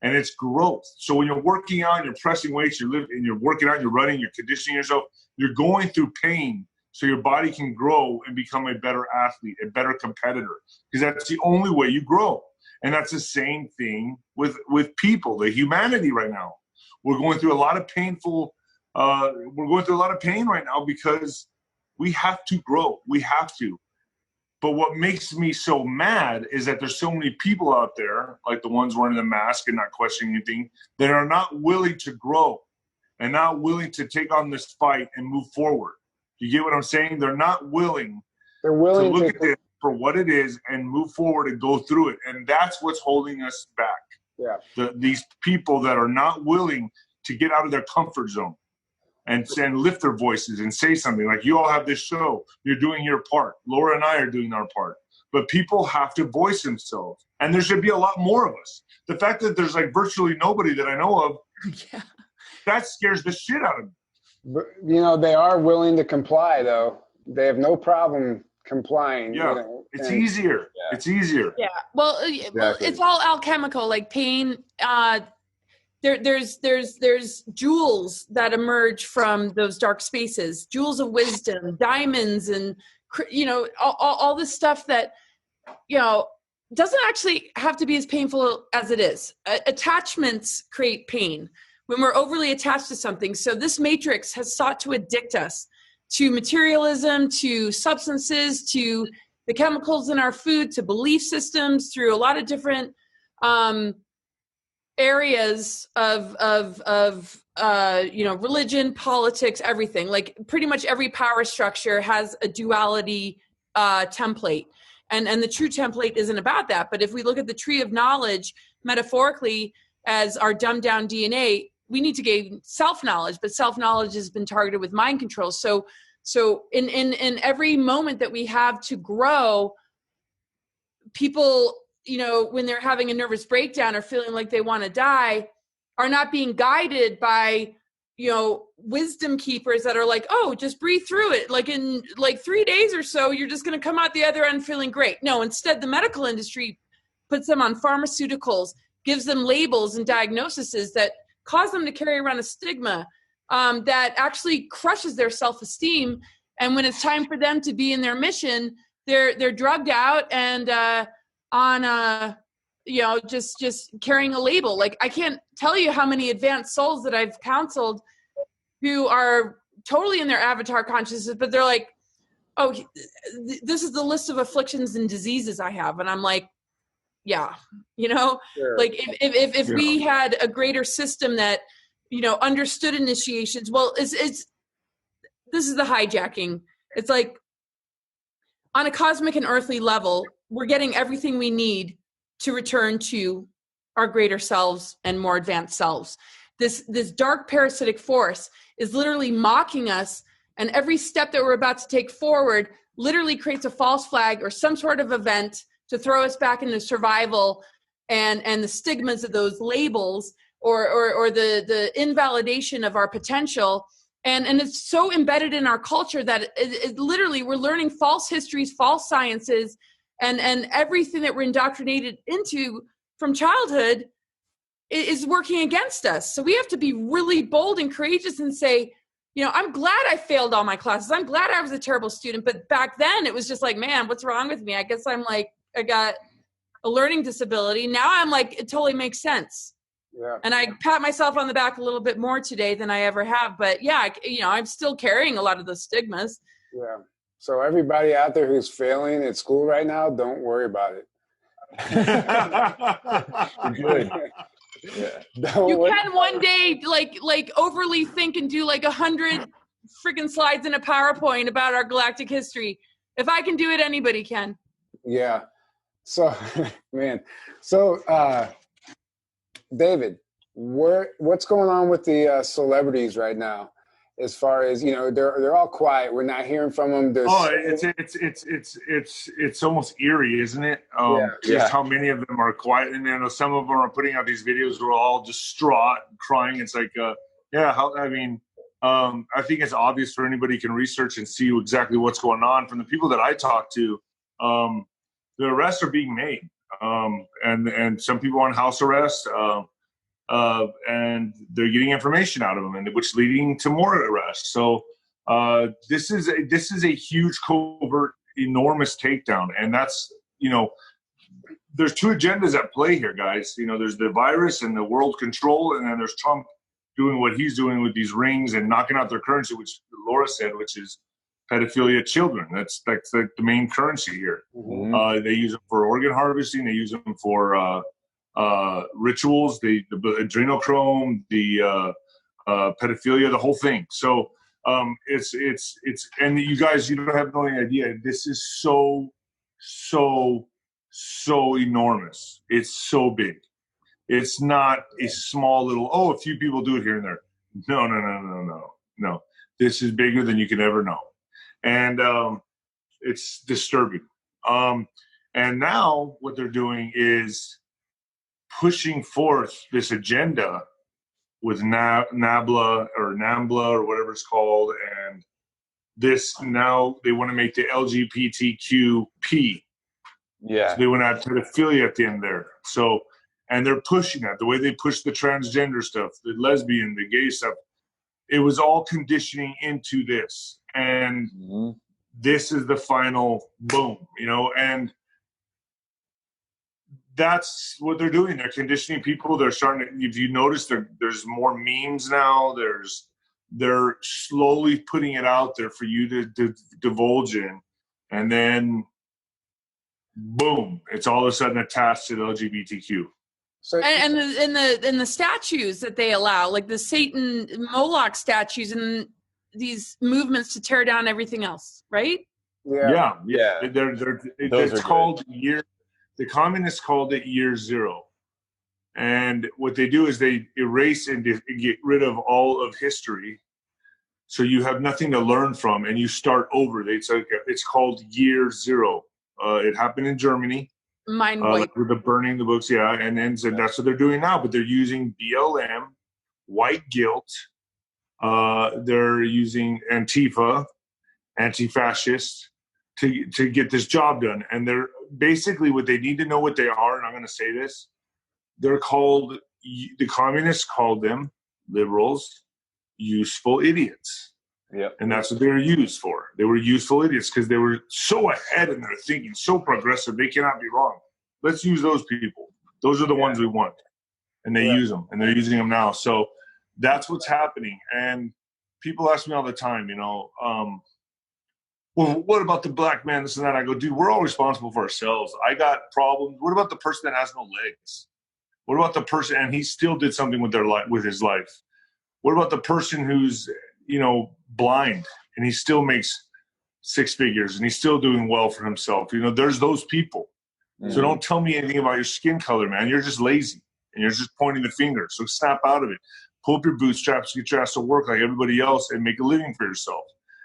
and it's growth. So when you're working out and you're pressing weights, you're working out, you're running, you're conditioning yourself, you're going through pain so your body can grow and become a better athlete, a better competitor, because that's the only way you grow. And that's the same thing with people, the humanity right now. We're going through a lot of pain right now because we have to grow. We have to. But what makes me so mad is that there's so many people out there, like the ones wearing the mask and not questioning anything, that are not willing to grow and not willing to take on this fight and move forward. You get what I'm saying? They're not willing. They're willing to look at it for what it is and move forward and go through it. And that's what's holding us back. Yeah. These people that are not willing to get out of their comfort zone and lift their voices and say something. Like, you all have this show. You're doing your part. Laura and I are doing our part. But people have to voice themselves. And there should be a lot more of us. The fact that there's like virtually nobody that I know of, yeah. that scares the shit out of me. But, you know, they are willing to comply, though. They have no problem complying. Yeah, you know, it's easier. Yeah. It's easier. Yeah. Well, it's all alchemical, like pain. There's jewels that emerge from those dark spaces, jewels of wisdom, diamonds, and, you know, all this stuff that, you know, doesn't actually have to be as painful as it is. Attachments create pain when we're overly attached to something. So this matrix has sought to addict us to materialism, to substances, to the chemicals in our food, to belief systems, through a lot of different areas of you know, religion, politics, everything. Like pretty much every power structure has a duality template. And the true template isn't about that. But if we look at the tree of knowledge metaphorically as our dumbed down DNA, we need to gain self-knowledge, but self-knowledge has been targeted with mind control. So in every moment that we have to grow, people, you know, when they're having a nervous breakdown or feeling like they want to die, are not being guided by, you know, wisdom keepers that are like, oh, just breathe through it. Like in like 3 days or so, you're just going to come out the other end feeling great. No, instead the medical industry puts them on pharmaceuticals, gives them labels and diagnoses that cause them to carry around a stigma that actually crushes their self-esteem. And when it's time for them to be in their mission, they're drugged out and on you know, just carrying a label. Like, I can't tell you how many advanced souls that I've counseled who are totally in their avatar consciousness, but they're like, oh, this is the list of afflictions and diseases I have. And I'm like, yeah, you know, sure. Like if we had a greater system that, you know, understood initiations, well, this is the hijacking. It's like on a cosmic and earthly level, we're getting everything we need to return to our greater selves and more advanced selves. This dark parasitic force is literally mocking us, and every step that we're about to take forward literally creates a false flag or some sort of event to throw us back into survival and the stigmas of those labels or the invalidation of our potential. And it's so embedded in our culture that it literally, we're learning false histories, false sciences, and everything that we're indoctrinated into from childhood is working against us. So we have to be really bold and courageous and say, you know, I'm glad I failed all my classes. I'm glad I was a terrible student. But back then it was just like, man, what's wrong with me? I guess I'm like, I got a learning disability. Now I'm like, it totally makes sense. Yeah. And I pat myself on the back a little bit more today than I ever have. But yeah, you know, I'm still carrying a lot of those stigmas. Yeah. So everybody out there who's failing at school right now, don't worry about it. Good. Yeah. You can one day like overly think and do like 100 freaking slides in a PowerPoint about our galactic history. If I can do it, anybody can. Yeah. So, man. So, David, what's going on with the celebrities right now? As far as, you know, they're all quiet. We're not hearing from them. It's almost eerie, isn't it? Just how many of them are quiet, and then some of them are putting out these videos where all distraught, crying. It's like, I think it's obvious for anybody who can research and see exactly what's going on. From the people that I talk to, the arrests are being made, and some people on house arrest. And they're getting information out of them, and which leading to more arrests. So This is a huge, covert, enormous takedown, and that's, there's two agendas at play here, guys. There's the virus and the world control, and then there's Trump doing what he's doing with these rings and knocking out their currency, which Laura said, which is pedophilia children. That's like the main currency here. Mm-hmm. They use them for organ harvesting. They use them for rituals, the adrenochrome, the pedophilia, the whole thing. So it's and you guys, you don't have no idea. This is so enormous. It's so big. It's not a small little, a few people do it here and there. No. This is bigger than you can ever know. And it's disturbing. And now what they're doing is pushing forth this agenda with NABLA or whatever it's called. And this, now they want to make the LGBTQP. Yeah. So they want to add pedophilia at the end there. So, and they're pushing that. The way they push the transgender stuff, the lesbian, the gay stuff, it was all conditioning into this. And this is the final boom, and that's what they're doing. They're conditioning people. They're starting to, if you notice, there's more memes now. They're slowly putting it out there for you to divulge in. And then boom, it's all of a sudden attached to the LGBTQ. So, and the statues that they allow, like the Satan Moloch statues and these movements to tear down everything else, right? Yeah. It's called the communists called it year zero. And what they do is they erase and get rid of all of history. So you have nothing to learn from and you start over. It's called year zero. It happened in Germany. Mind with the burning the books, and then so that's what they're doing now. But they're using BLM, white guilt. They're using Antifa, anti-fascist, to get this job done. And they're basically, what they need to know what they are. And I'm going to say this: they're called, the communists called them, liberals, useful idiots. Yeah, and that's what they were used for. They were useful idiots because they were so ahead in their thinking, so progressive. They cannot be wrong. Let's use those people. Those are the ones we want, and they use them, and they're using them now. So that's what's happening. And people ask me all the time, well, what about the black man? This and that. I go, dude, we're all responsible for ourselves. I got problems. What about the person that has no legs? What about the person, and he still did something with their life, with his life? What about the person who's blind and he still makes six figures and he's still doing well for himself? There's those people. So don't tell me anything about your skin color, man. You're just lazy and you're just pointing the finger. So snap out of it. Pull up your bootstraps, get your ass to work like everybody else, and make a living for yourself.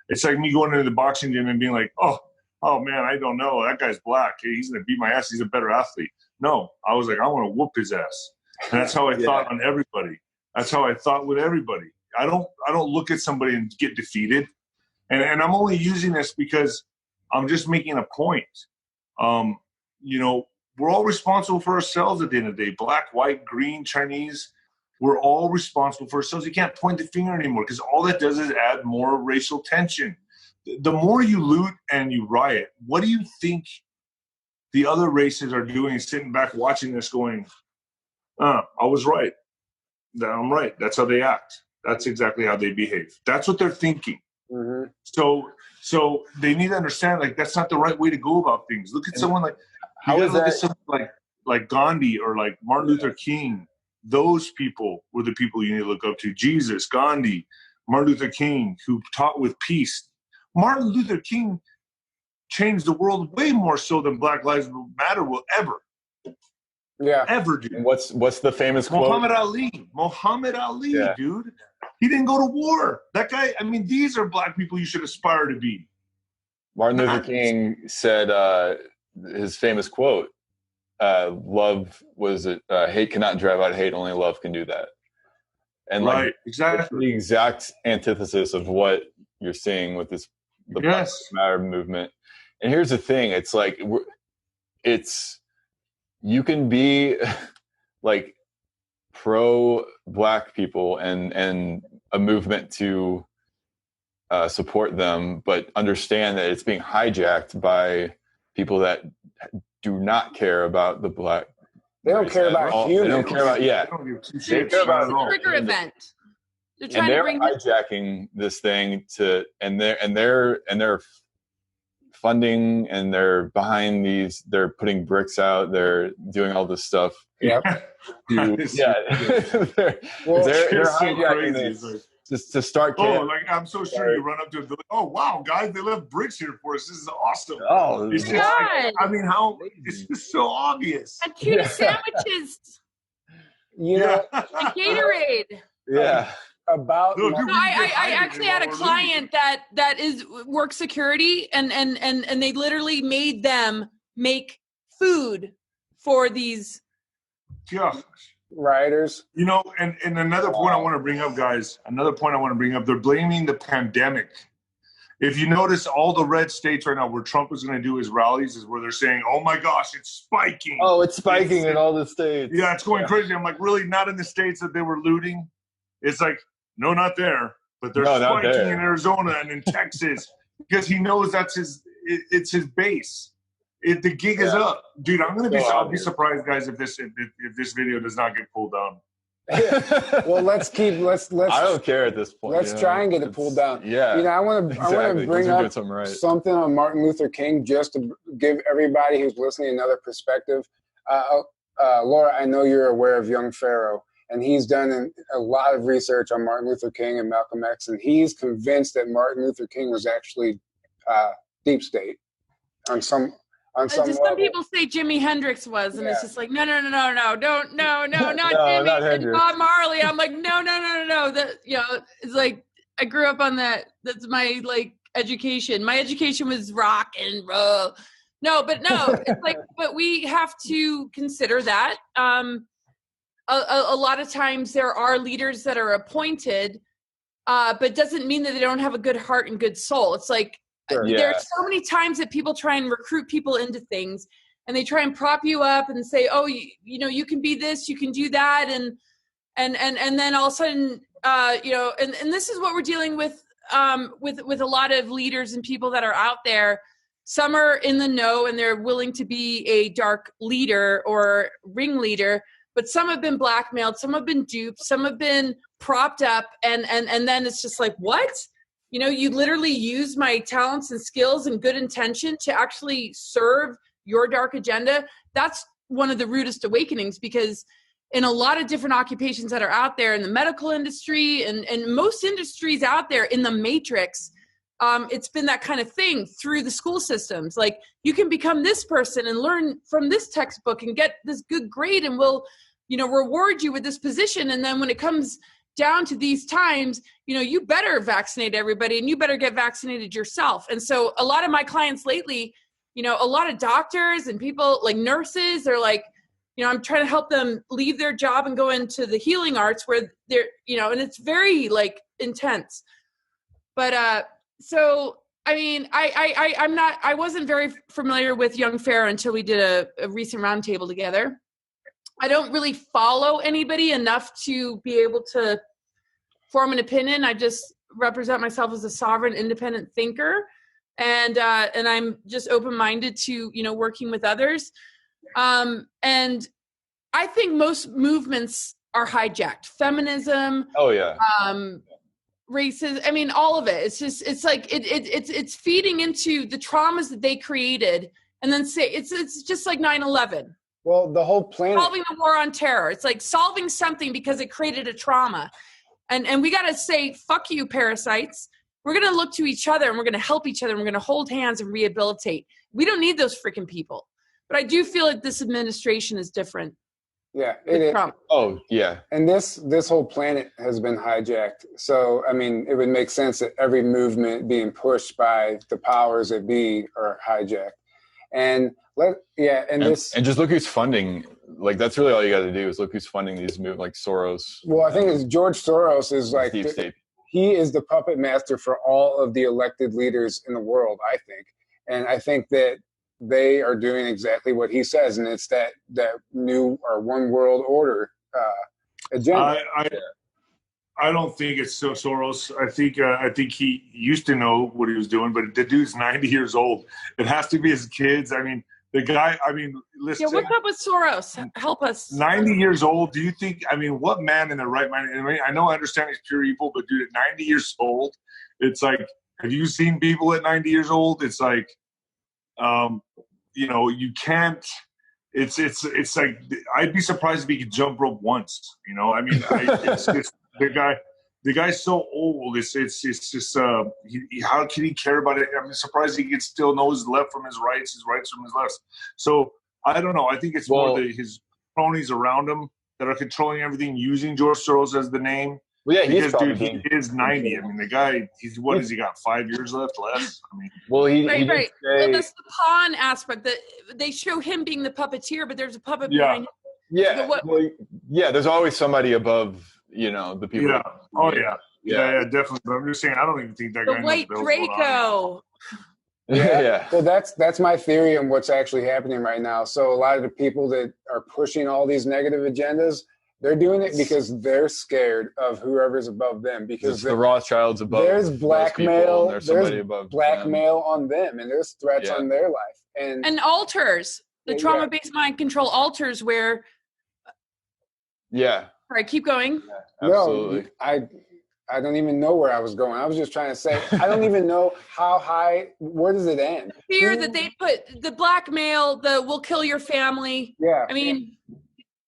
It's like me going into the boxing gym and being like, oh man, I don't know. That guy's black. Hey, he's going to beat my ass. He's a better athlete. No, I was like, I want to whoop his ass. And that's how I thought on everybody. That's how I thought with everybody. I don't look at somebody and get defeated. And I'm only using this because I'm just making a point. We're all responsible for ourselves at the end of the day. Black, white, green, Chinese. We're all responsible for ourselves. You can't point the finger anymore because all that does is add more racial tension. The more you loot and you riot, what do you think the other races are doing, sitting back watching this going, I was right. I'm right. That's how they act. That's exactly how they behave. That's what they're thinking. Mm-hmm. So they need to understand, that's not the right way to go about things. Look at someone like, like Gandhi or like Martin Luther King. Those people were the people you need to look up to. Jesus, Gandhi, Martin Luther King, who taught with peace. Martin Luther King changed the world way more so than Black Lives Matter will ever. Yeah. Ever do. And what's the famous quote? Muhammad Ali, dude. He didn't go to war. That guy, these are black people you should aspire to be. Martin Luther King said his famous quote, love was hate cannot drive out hate, only love can do that. And exactly the exact antithesis of what you're seeing with the Black Lives Matter movement. And here's the thing, it's like you can be like pro black people and a movement to support them, but understand that it's being hijacked by people that do not care about the black. They don't care about humans. They don't care about, yeah. They don't give two They shits. care about Not at all. Trigger event. They're And trying to they're bring hijacking this thing to, and they're funding, and they're behind these. They're putting bricks out. They're doing all this stuff. Yep. they're hijacking this just to start. Like I'm so sure you run up to it. Like, oh wow, guys, they left bricks here for us. This is awesome. Oh, it's just like, I mean, how it's just so obvious. and tuna sandwiches, You know, and Gatorade. Yeah. about No, my- dude, I actually had a client that is work security, and they literally made them make food for these. Yeah. rioters. You know, and another point I want to bring up, guys, they're blaming the pandemic. If you notice, all the red states right now where Trump is going to do his rallies is where they're saying, oh my gosh, it's spiking. Oh, it's spiking in all the states. Yeah, it's going crazy. I'm like, really? Not in the states that they were looting? It's like, no, not there. But they're spiking in Arizona and in Texas because he knows it's his base. The gig is up, dude. I'll be surprised, guys, if this video does not get pulled down. Well, let's. I don't care at this point. Let's try and get it pulled down. Yeah. You know, I want to bring up something on Martin Luther King just to give everybody who's listening another perspective. Laura, I know you're aware of Young Pharaoh, and he's done a lot of research on Martin Luther King and Malcolm X, and he's convinced that Martin Luther King was actually deep state on some level. People say Jimi Hendrix was, and it's just like, no, not Jimmy, not and Bob Marley. I'm like, no. That, you know, it's like I grew up on that. That's my like education. My education was rock and roll. No, it's like, but we have to consider that. A lot of times there are leaders that are appointed, but doesn't mean that they don't have a good heart and good soul. It's like, there are so many times that people try and recruit people into things, and they try and prop you up and say, oh, you know, you can be this, you can do that. And then all of a sudden, you know, and this is what we're dealing with a lot of leaders and people that are out there. Some are in the know and they're willing to be a dark leader or ringleader, but some have been blackmailed, some have been duped, some have been propped up. And then it's just like, what? You know, you literally use my talents and skills and good intention to actually serve your dark agenda. That's one of the rudest awakenings, because in a lot of different occupations that are out there in the medical industry and most industries out there in the matrix, it's been that kind of thing through the school systems. Like, you can become this person and learn from this textbook and get this good grade, and we'll, you know, reward you with this position. And then when it comes down to these times, you know, you better vaccinate everybody and you better get vaccinated yourself. And so a lot of my clients lately, you know, a lot of doctors and people like nurses, they're like, you know, I'm trying to help them leave their job and go into the healing arts where they're, you know, and it's very like intense. But so, I mean, I wasn't very familiar with Young Pharaoh until we did a recent roundtable together. I don't really follow anybody enough to be able to form an opinion. I just represent myself as a sovereign, independent thinker, and I'm just open-minded to, you know, working with others. And I think most movements are hijacked. Feminism. Oh yeah. Racism. I mean, all of it. It's just, it's like it's feeding into the traumas that they created, and then say it's just like 9/11. Well, the whole planet. Solving the war on terror. It's like solving something because it created a trauma. And we got to say, fuck you, parasites. We're going to look to each other and we're going to help each other and we're going to hold hands and rehabilitate. We don't need those freaking people. But I do feel like this administration is different. Yeah. It is. Oh, yeah. And this whole planet has been hijacked. So, I mean, it would make sense that every movement being pushed by the powers that be are hijacked. And just look who's funding. Like, that's really all you got to do is look who's funding these moves, like Soros. Well, I think it's George Soros is like he is the puppet master for all of the elected leaders in the world, I think. And I think that they are doing exactly what he says, and it's that new or one world order agenda. I don't think it's Soros. I think he used to know what he was doing, but the dude's 90 years old. It has to be his kids. I mean, the guy. I mean, listen. Yeah, what's up with Soros? Help us. 90 years old. Do you think? I mean, what man in their right mind? I mean, I know I understand he's pure evil, but dude, at 90 years old, it's like, have you seen people at 90 years old? It's like, you know, you can't. It's like I'd be surprised if he could jump rope once. You know, I mean, it's the guy's so old. It's just how can he care about it? I'm surprised he can still know his left from his rights from his lefts. So I don't know. I think it's more his cronies around him that are controlling everything, using George Soros as the name. Well, yeah, because dude, he is 90. I mean, the guy, what has he got? 5 years left, less? I mean, well, he right. Say, well, that's the pawn aspect. That they show him being the puppeteer, but there's a puppet behind him. Yeah, there's always somebody above, you know, the people. Yeah. Oh yeah, definitely. But I'm just saying, I don't even think that the guy. White Draco. Yeah. Well, that's my theory on what's actually happening right now. So a lot of the people that are pushing all these negative agendas, they're doing it because they're scared of whoever's above them. Because the Rothschilds above. There's blackmail. There's somebody above blackmail on them, and there's threats on their life, and altars. The trauma-based mind control altars where. Yeah. All right, keep going. Yeah, absolutely. No, I don't even know where I was going. I was just trying to say, I don't even know how high, where does it end? Fear that they put the blackmail, we'll kill your family. Yeah. I mean.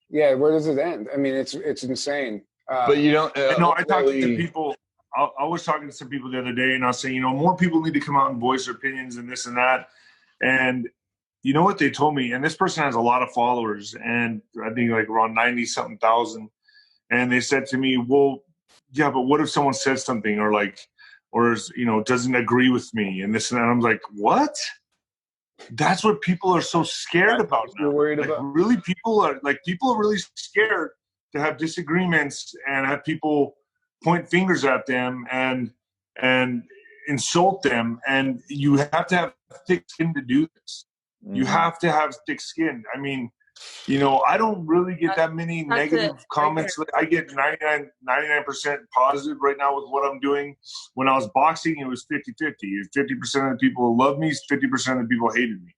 Yeah, where does it end? I mean, it's insane. But you don't. I talked to people. I was talking to some people the other day, and I was saying, you know, more people need to come out and voice their opinions and this and that. And you know what they told me? And this person has a lot of followers, and I think like around 90-something thousand. And they said to me, well, yeah, but what if someone says something or you know, doesn't agree with me and this and that? I'm like, what? That's what people are so scared about now. Worried like, about. Really, people are really scared to have disagreements and have people point fingers at them and insult them. And you have to have thick skin to do this. Mm-hmm. You have to have thick skin. I mean, you know, I don't really get that many negative comments. I get 99% positive right now with what I'm doing. When I was boxing, it was 50-50. 50% of the people loved me, 50% of the people hated me.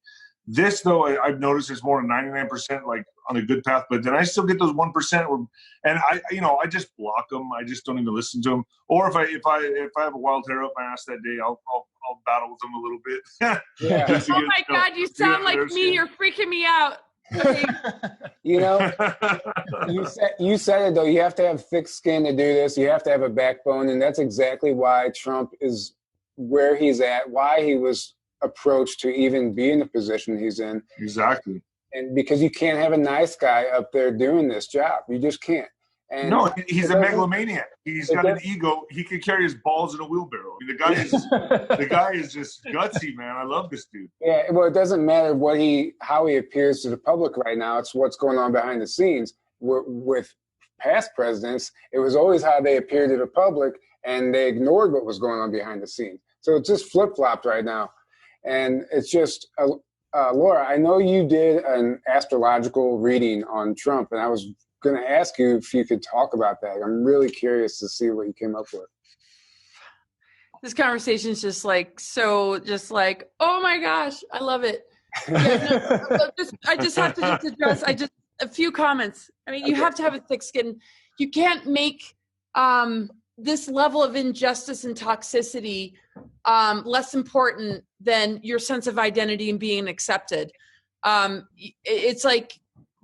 This, though, I've noticed is more than 99%, like on a good path. But then I still get those 1%, and I just block them. I just don't even listen to them. Or if I have a wild hair up my ass that day, I'll battle with them a little bit. Oh my God, you sound like me. You're freaking me out. You know, you said it though. You have to have thick skin to do this. You have to have a backbone, and that's exactly why Trump is where he's at. Why he was approached to even be in the position he's in. Exactly. And because you can't have a nice guy up there doing this job, you just can't. And no, he's a megalomaniac. He's got an ego. He can carry his balls in a wheelbarrow. I mean, the guy is just gutsy, man. I love this dude. Yeah, well, it doesn't matter how he appears to the public right now. It's what's going on behind the scenes. With past presidents, it was always how they appeared to the public, and they ignored what was going on behind the scenes. So it's just flip-flopped right now. And it's just, Laura, I know you did an astrological reading on Trump, and I was going to ask you if you could talk about that. I'm really curious to see what you came up with. This conversation is just like, oh my gosh, I love it. Yeah, I just have to address, a few comments. I mean, you have to have a thick skin. You can't make this level of injustice and toxicity less important than your sense of identity and being accepted. It's like,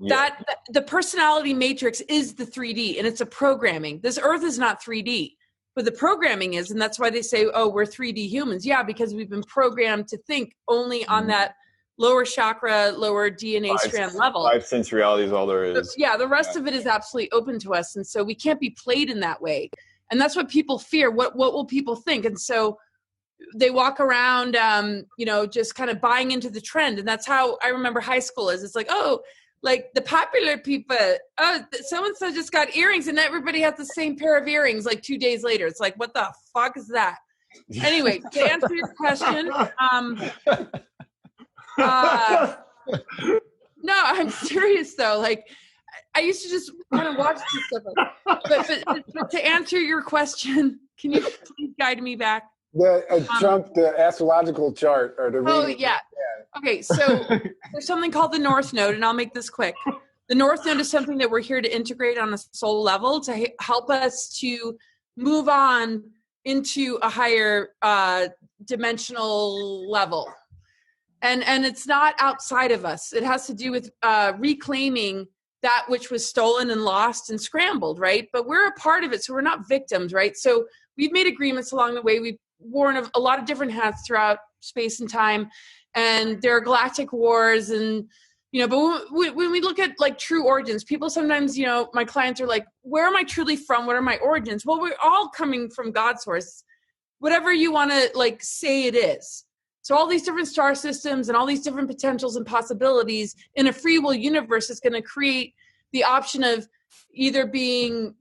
that the personality matrix is the 3D, and it's a programming. This earth is not 3D, but the programming is, and that's why they say, oh, we're 3D humans. Yeah, because we've been programmed to think only on that lower chakra, lower DNA strand level. 5 sense reality is all there is. Yeah, the rest of it is absolutely open to us, and so we can't be played in that way. And that's what people fear. What will people think? And so they walk around, just kind of buying into the trend. And that's how I remember high school is. It's like, oh, like the popular people, so-and-so just got earrings and everybody has the same pair of earrings like 2 days later. It's like, what the fuck is that? Anyway, to answer your question, no, I'm serious though. Like, used to just kind of watch this stuff. But to answer your question, can you please guide me back? The astrological chart or the reading. Yeah. Okay, so there's something called the North Node, and I'll make this quick. The North Node is something that we're here to integrate on a soul level to help us to move on into a higher dimensional level. And it's not outside of us. It has to do with reclaiming that which was stolen and lost and scrambled, right? But we're a part of it, so we're not victims, right? So we've made agreements along the way. We've worn a lot of different hats throughout space and time, and there are galactic wars and, but when we look at like true origins, people sometimes, my clients are like, where am I truly from? What are my origins? Well, we're all coming from God's source, whatever you want to like say it is. So all these different star systems and all these different potentials and possibilities in a free will universe is going to create the option of either being,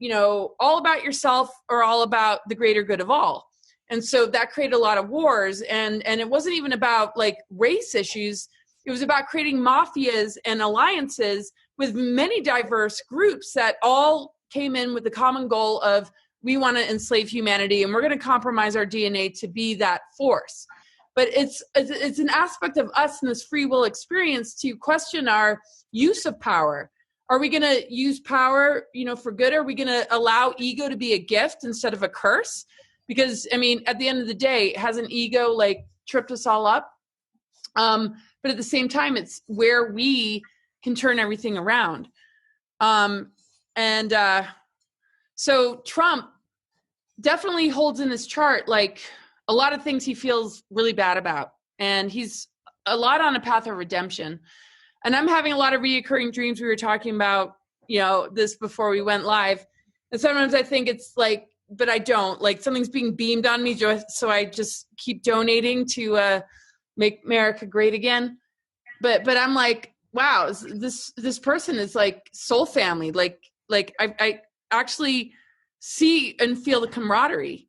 all about yourself or all about the greater good of all. And so that created a lot of wars. And it wasn't even about like race issues. It was about creating mafias and alliances with many diverse groups that all came in with the common goal of, we want to enslave humanity and we're going to compromise our DNA to be that force. But it's an aspect of us in this free will experience to question our use of power. Are we going to use power, for good? Are we going to allow ego to be a gift instead of a curse? Because, at the end of the day, hasn't ego like tripped us all up? But at the same time, it's where we can turn everything around. So Trump definitely holds in his chart like a lot of things he feels really bad about. And he's a lot on a path of redemption. And I'm having a lot of reoccurring dreams. We were talking about, this before we went live. And sometimes I think it's like, but I don't, like something's being beamed on me. So I just keep donating to make America great again. But I'm like, wow, this person is like soul family. Like I actually see and feel the camaraderie.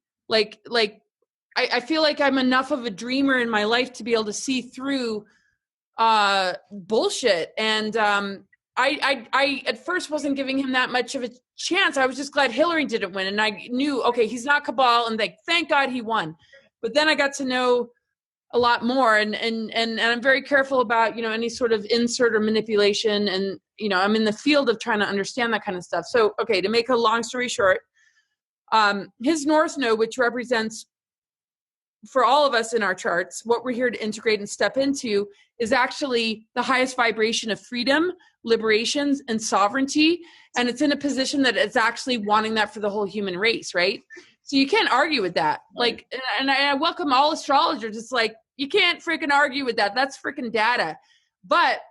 I feel like I'm enough of a dreamer in my life to be able to see through bullshit. And I at first wasn't giving him that much of a chance. I was just glad Hillary didn't win. And I knew, okay, he's not cabal, and thank God he won. But then I got to know a lot more, and I'm very careful about, any sort of insert or manipulation. And, I'm in the field of trying to understand that kind of stuff. So, okay, to make a long story short, his North Node, which represents for all of us in our charts, what we're here to integrate and step into is actually the highest vibration of freedom, liberations, and sovereignty. And it's in a position that it's actually wanting that for the whole human race, right? So you can't argue with that. Like, and I welcome all astrologers. It's like, you can't freaking argue with that. That's freaking data. But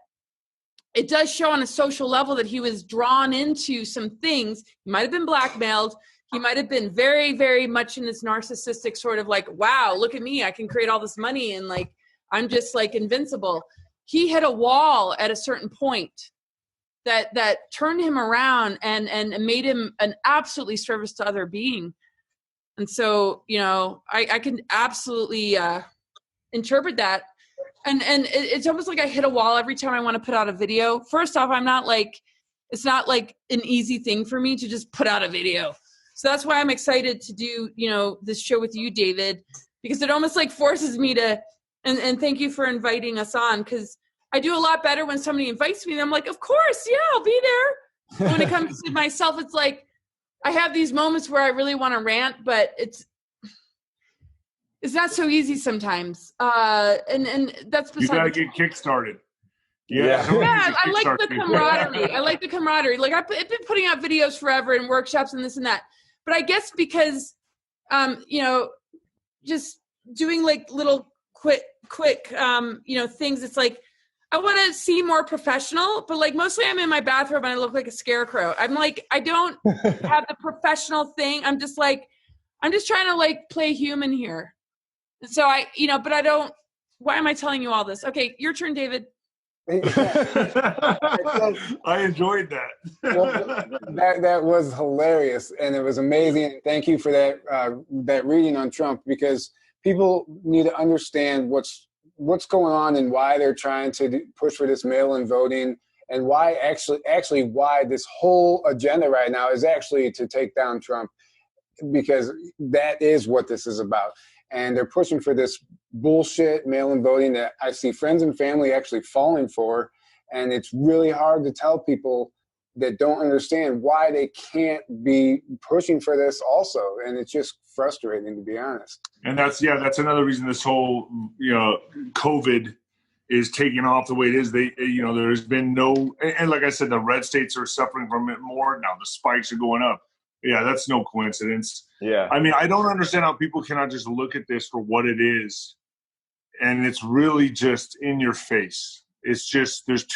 it does show on a social level that he was drawn into some things. He might have been blackmailed. He might have been very, very much in this narcissistic sort of like, wow, look at me. I can create all this money and like, I'm just like invincible. He hit a wall at a certain point that turned him around and made him an absolutely service to other being. And so, I can absolutely interpret that. And it's almost like I hit a wall every time I want to put out a video. First off, it's not like an easy thing for me to just put out a video. So that's why I'm excited to do, this show with you, David, because it almost like forces me to, and thank you for inviting us on, because I do a lot better when somebody invites me. And I'm like, of course, yeah, I'll be there. When it comes to myself, it's like, I have these moments where I really want to rant, but it's not so easy sometimes. And that's beside. You got to get kickstarted. Yeah, I like the camaraderie. I like the camaraderie. Like I've been putting out videos forever and workshops and this and that. But I guess because, just doing like little quick, things. It's like, I want to seem more professional, but like mostly I'm in my bathrobe and I look like a scarecrow. I'm like, I don't have the professional thing. I'm just trying to like play human here. And so but I don't, why am I telling you all this? Okay, your turn, David. I enjoyed that. That was hilarious, and it was amazing. Thank you for that reading on Trump, because people need to understand what's going on and why they're trying to push for this mail-in voting. and why why this whole agenda right now is actually to take down Trump, because that is what this is about. And they're pushing for this bullshit mail-in voting that I see friends and family actually falling for. And it's really hard to tell people that don't understand why they can't be pushing for this also. And it's just frustrating, to be honest. And that's another reason this whole, COVID is taking off the way it is. There's been no, and like I said, the red states are suffering from it more. Now the spikes are going up. Yeah, that's no coincidence. Yeah. I mean, I don't understand how people cannot just look at this for what it is. And it's really just in your face. It's just, there's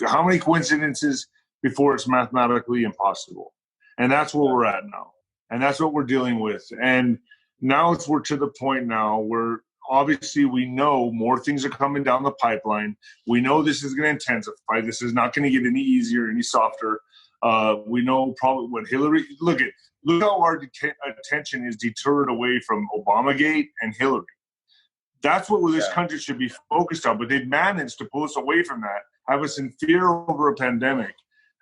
how many coincidences before it's mathematically impossible? And that's where we're at now. And that's what we're dealing with. And now we're to the point now where obviously we know more things are coming down the pipeline. We know this is going to intensify. This is not going to get any easier, any softer. We know probably what Hillary, look how our attention is deterred away from Obamagate and Hillary. That's what this country should be focused on. But they've managed to pull us away from that, have us in fear over a pandemic,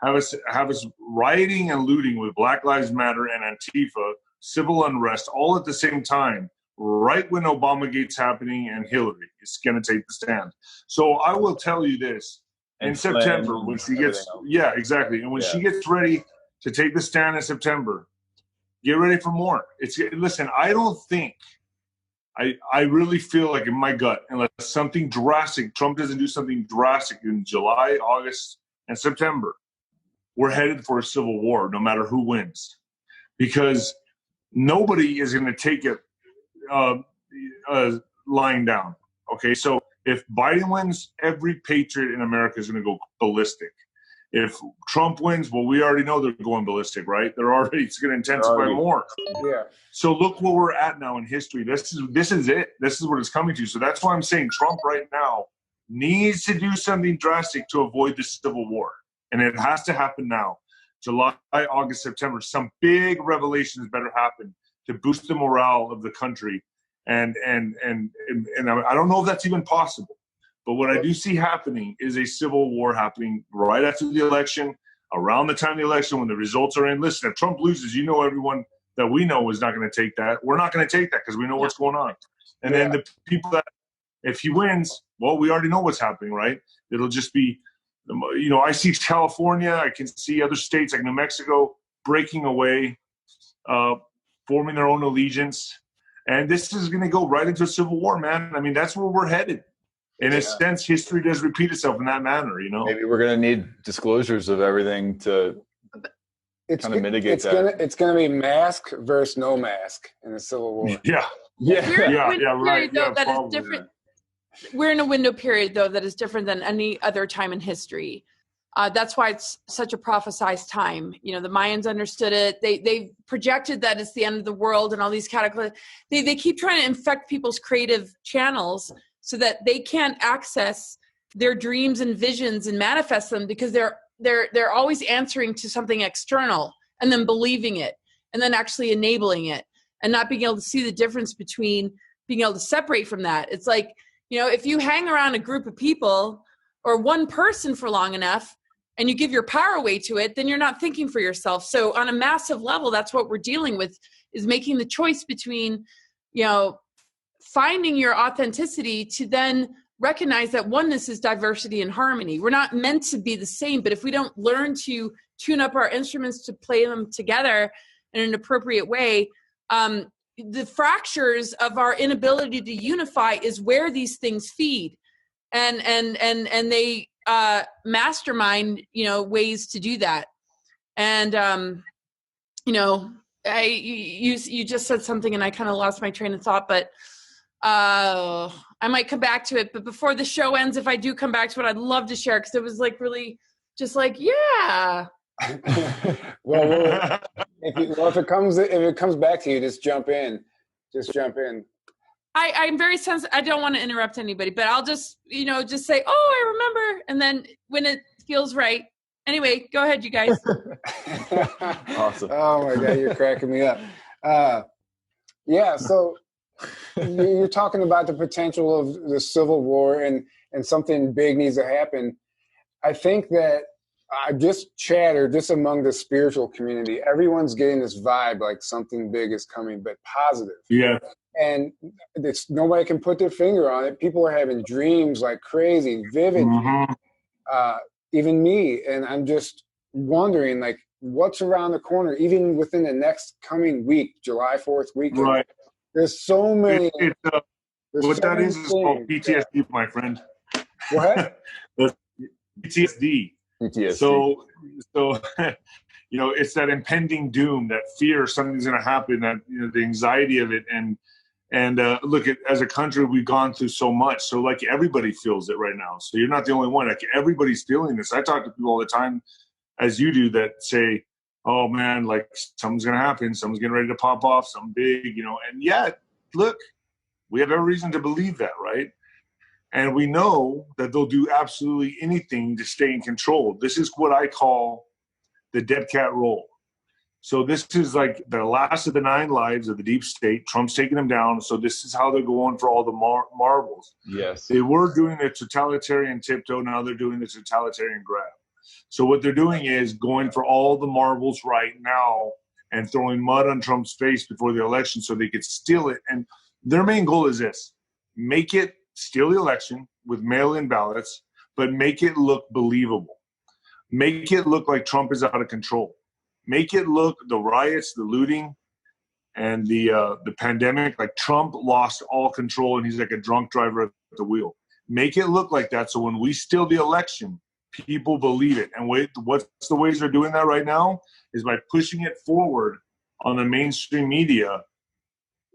have us rioting and looting with Black Lives Matter and Antifa, civil unrest, all at the same time, right when Obamagate's happening and Hillary is going to take the stand. So I will tell you this. In September, when she gets, exactly. And when she gets ready to take the stand in September, get ready for more. Listen, I don't think, I really feel like in my gut, unless something drastic, Trump doesn't do something drastic in July, August, and September, we're headed for a civil war, no matter who wins. Because nobody is going to take it lying down. Okay, so if Biden wins, every patriot in America is going to go ballistic. If Trump wins, well, we already know they're going ballistic, right? It's going to intensify more. Yeah. So look where we're at now in history. This is it. This is what it's coming to. So that's why I'm saying Trump right now needs to do something drastic to avoid the civil war. And it has to happen now. July, August, September. Some big revelations better happen to boost the morale of the country. And I don't know if that's even possible. But what I do see happening is a civil war happening right after the election, around the time of the election, when the results are in. Listen, if Trump loses, everyone that we know is not going to take that. We're not going to take that because we know what's going on. And then the people that, if he wins, well, we already know what's happening, right? It'll just be, I see California. I can see other states like New Mexico breaking away, forming their own allegiance. And this is going to go right into a civil war, man. I mean, that's where we're headed. In a sense, history does repeat itself in that manner, Maybe we're going to need disclosures of everything to kind of mitigate that. It's going to be mask versus no mask in a civil war. Yeah. Right. That is different. We're in a window period, though, that is different than any other time in history. That's why it's such a prophesized time. The Mayans understood it. They projected that it's the end of the world and all these cataclysms. They keep trying to infect people's creative channels so that they can't access their dreams and visions and manifest them, because they're always answering to something external and then believing it and then actually enabling it and not being able to see the difference between being able to separate from that. It's like, if you hang around a group of people or one person for long enough and you give your power away to it, then you're not thinking for yourself. So on a massive level, that's what we're dealing with, is making the choice between, finding your authenticity to then recognize that oneness is diversity and harmony. We're not meant to be the same, but if we don't learn to tune up our instruments to play them together in an appropriate way, the fractures of our inability to unify is where these things feed. And they mastermind, ways to do that. And, you just said something and I kind of lost my train of thought, but I might come back to it. But before the show ends, if I do come back to it, I'd love to share, because it was like really just like, yeah. Well, if it comes back to you, just jump in. I'm very sensitive. I don't want to interrupt anybody, but I'll just, just say, oh, I remember. And then when it feels right. Anyway, go ahead, you guys. Awesome. Oh my God, you're cracking me up. So you're talking about the potential of the Civil War and something big needs to happen. I think that just among the spiritual community, everyone's getting this vibe like something big is coming, but positive. Yeah. And nobody can put their finger on it. People are having dreams like crazy, vivid dreams. Even me. And I'm just wondering, like, what's around the corner, even within the next coming week, July 4th weekend. Right. There's so many. What that is called PTSD, my friend. What? PTSD. So it's that impending doom, that fear something's going to happen, that the anxiety of it, and look, as a country, we've gone through so much. So like everybody feels it right now. So you're not the only one. Like everybody's feeling this. I talk to people all the time, as you do, that say, "Oh man, like something's going to happen. Something's getting ready to pop off. Something big, And yet, look, we have every reason to believe that, right? And we know that they'll do absolutely anything to stay in control. This is what I call the dead cat roll. So this is like the last of the 9 lives of the deep state. Trump's taking them down. So this is how they're going for all the marbles. Yes. They were doing the totalitarian tiptoe. Now they're doing the totalitarian grab. So what they're doing is going for all the marbles right now and throwing mud on Trump's face before the election so they could steal it. And their main goal is this: steal the election with mail-in ballots, but make it look believable. Make it look like Trump is out of control. Make it look, the riots, the looting, and the pandemic, like Trump lost all control and he's like a drunk driver at the wheel. Make it look like that so when we steal the election, people believe it. And what's the ways they're doing that right now is by pushing it forward on the mainstream media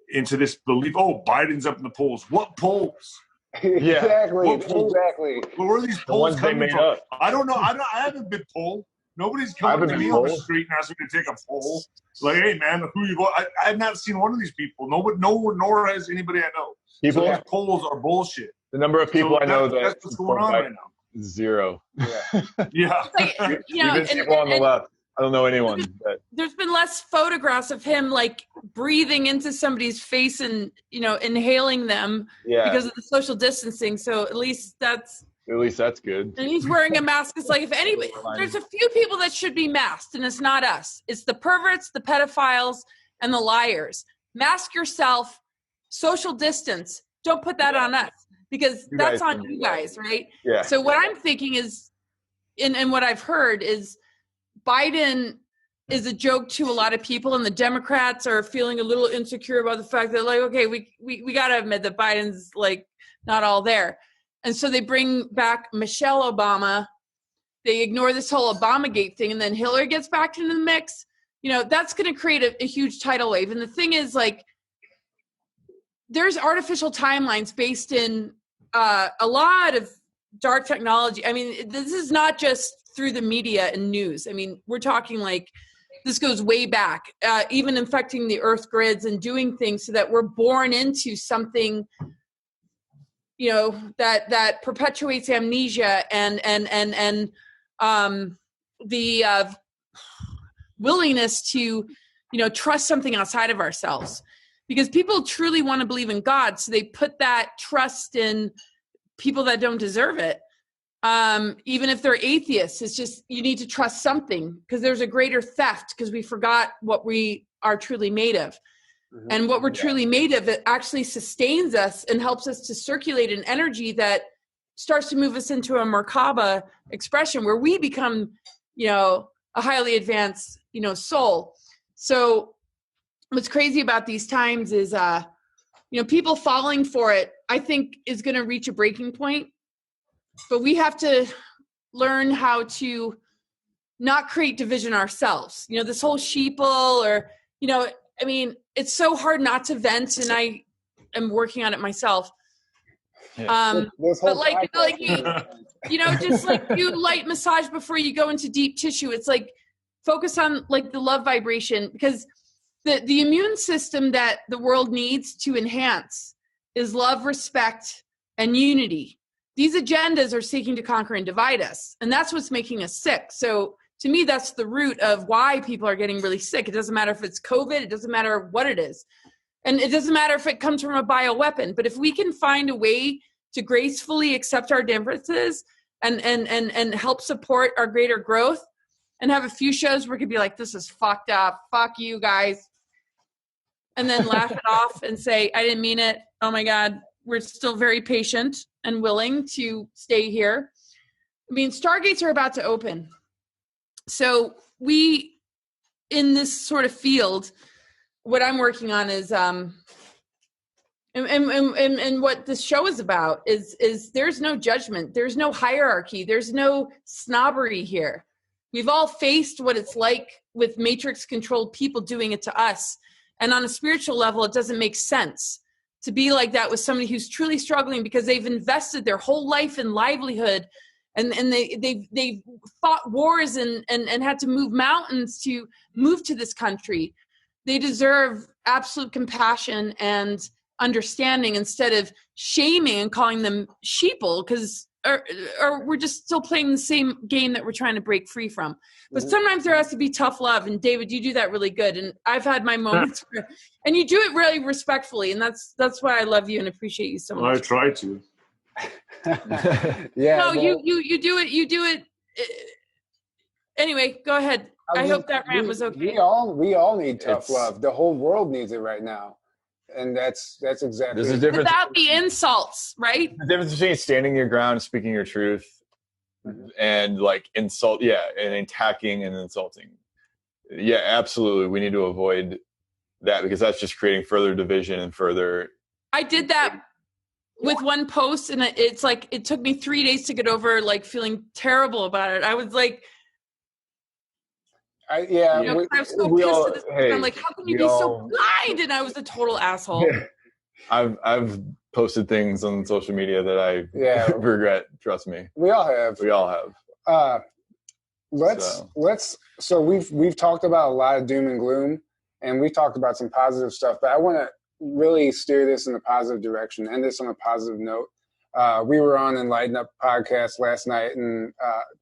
into this belief, oh, Biden's up in the polls. What polls? Exactly. Where are these polls coming from? Up. I don't know. I haven't been polled. Nobody's coming to me on the street and asking me to take a poll. Like, hey, man, who you vote? I have not seen one of these people. Nor has anybody I know. So these polls are bullshit. The number of people I know that's what's going on right now. 0. Yeah. Like, Even people on the left. I don't know anyone. There's been less photographs of him like breathing into somebody's face and inhaling them because of the social distancing. So at least that's good. And he's wearing a mask. It's like, if anybody, there's a few people that should be masked, and it's not us. It's the perverts, the pedophiles, and the liars. Mask yourself. Social distance. Don't put that on us, because that's on you guys, right? Yeah. So what I'm thinking is, and what I've heard is, Biden is a joke to a lot of people, and the Democrats are feeling a little insecure about the fact that, like, okay, we got to admit that Biden's like not all there. And so they bring back Michelle Obama. They ignore this whole Obamagate thing, and then Hillary gets back into the mix. That's going to create a huge tidal wave. And the thing is, like, there's artificial timelines based in a lot of dark technology. I mean, this is not just through the media and news. I mean, we're talking like this goes way back, even infecting the earth grids and doing things so that we're born into something, that perpetuates amnesia and the willingness to, trust something outside of ourselves, because people truly want to believe in God. So they put that trust in people that don't deserve it. Even if they're atheists, it's just, you need to trust something, because there's a greater theft, because we forgot what we are truly made of. Mm-hmm. And what we're truly made of, it actually sustains us and helps us to circulate an energy that starts to move us into a Merkaba expression where we become, a highly advanced, soul. So what's crazy about these times is, people falling for it, I think, is going to reach a breaking point. But we have to learn how to not create division ourselves. This whole sheeple, or, it's so hard not to vent, and I am working on it myself. But like just like do light massage before you go into deep tissue. It's like focus on like the love vibration, because the immune system that the world needs to enhance is love, respect, and unity. These agendas are seeking to conquer and divide us, and that's what's making us sick. So to me, that's the root of why people are getting really sick. It doesn't matter if it's COVID. It doesn't matter what it is. And it doesn't matter if it comes from a bioweapon. But if we can find a way to gracefully accept our differences and help support our greater growth, and have a few shows where we could be like, this is fucked up. Fuck you guys. And then laugh it off and say, I didn't mean it. Oh my God. We're still very patient and willing to stay here. I mean, stargates are about to open. So we, in this sort of field, what I'm working on is, and what this show is about is there's no judgment. There's no hierarchy. There's no snobbery here. We've all faced what it's like with matrix controlled people doing it to us. And on a spiritual level, it doesn't make sense to be like that with somebody who's truly struggling because they've invested their whole life and livelihood, and they've fought wars and had to move mountains to move to this country. They deserve absolute compassion and understanding instead of shaming and calling them sheeple, because or we're just still playing the same game that we're trying to break free from. But sometimes there has to be tough love, and David, you do that really good. And I've had my moments where, and you do it really respectfully, and that's why I love you and appreciate you so much. Well, I try to. Yeah. No, well, you do it. You do it. Anyway, go ahead. I hope that rant was okay. We all need tough love. The whole world needs it right now. And that's exactly. There's a difference without the insults, right? The difference between standing your ground, speaking your truth, and like insult, and attacking and insulting. Yeah, absolutely. We need to avoid that because that's just creating further division and further. I did that with one post, and it's like it took me 3 days to get over like feeling terrible about it. I was like, I was so pissed at this. I'm like, how can you be so blind? And I was a total asshole. I've posted things on social media that I regret. Trust me. We all have. So we've talked about a lot of doom and gloom, and we've talked about some positive stuff, but I want to really steer this in a positive direction, end this on a positive note. We were on Enlighten Up podcast last night, and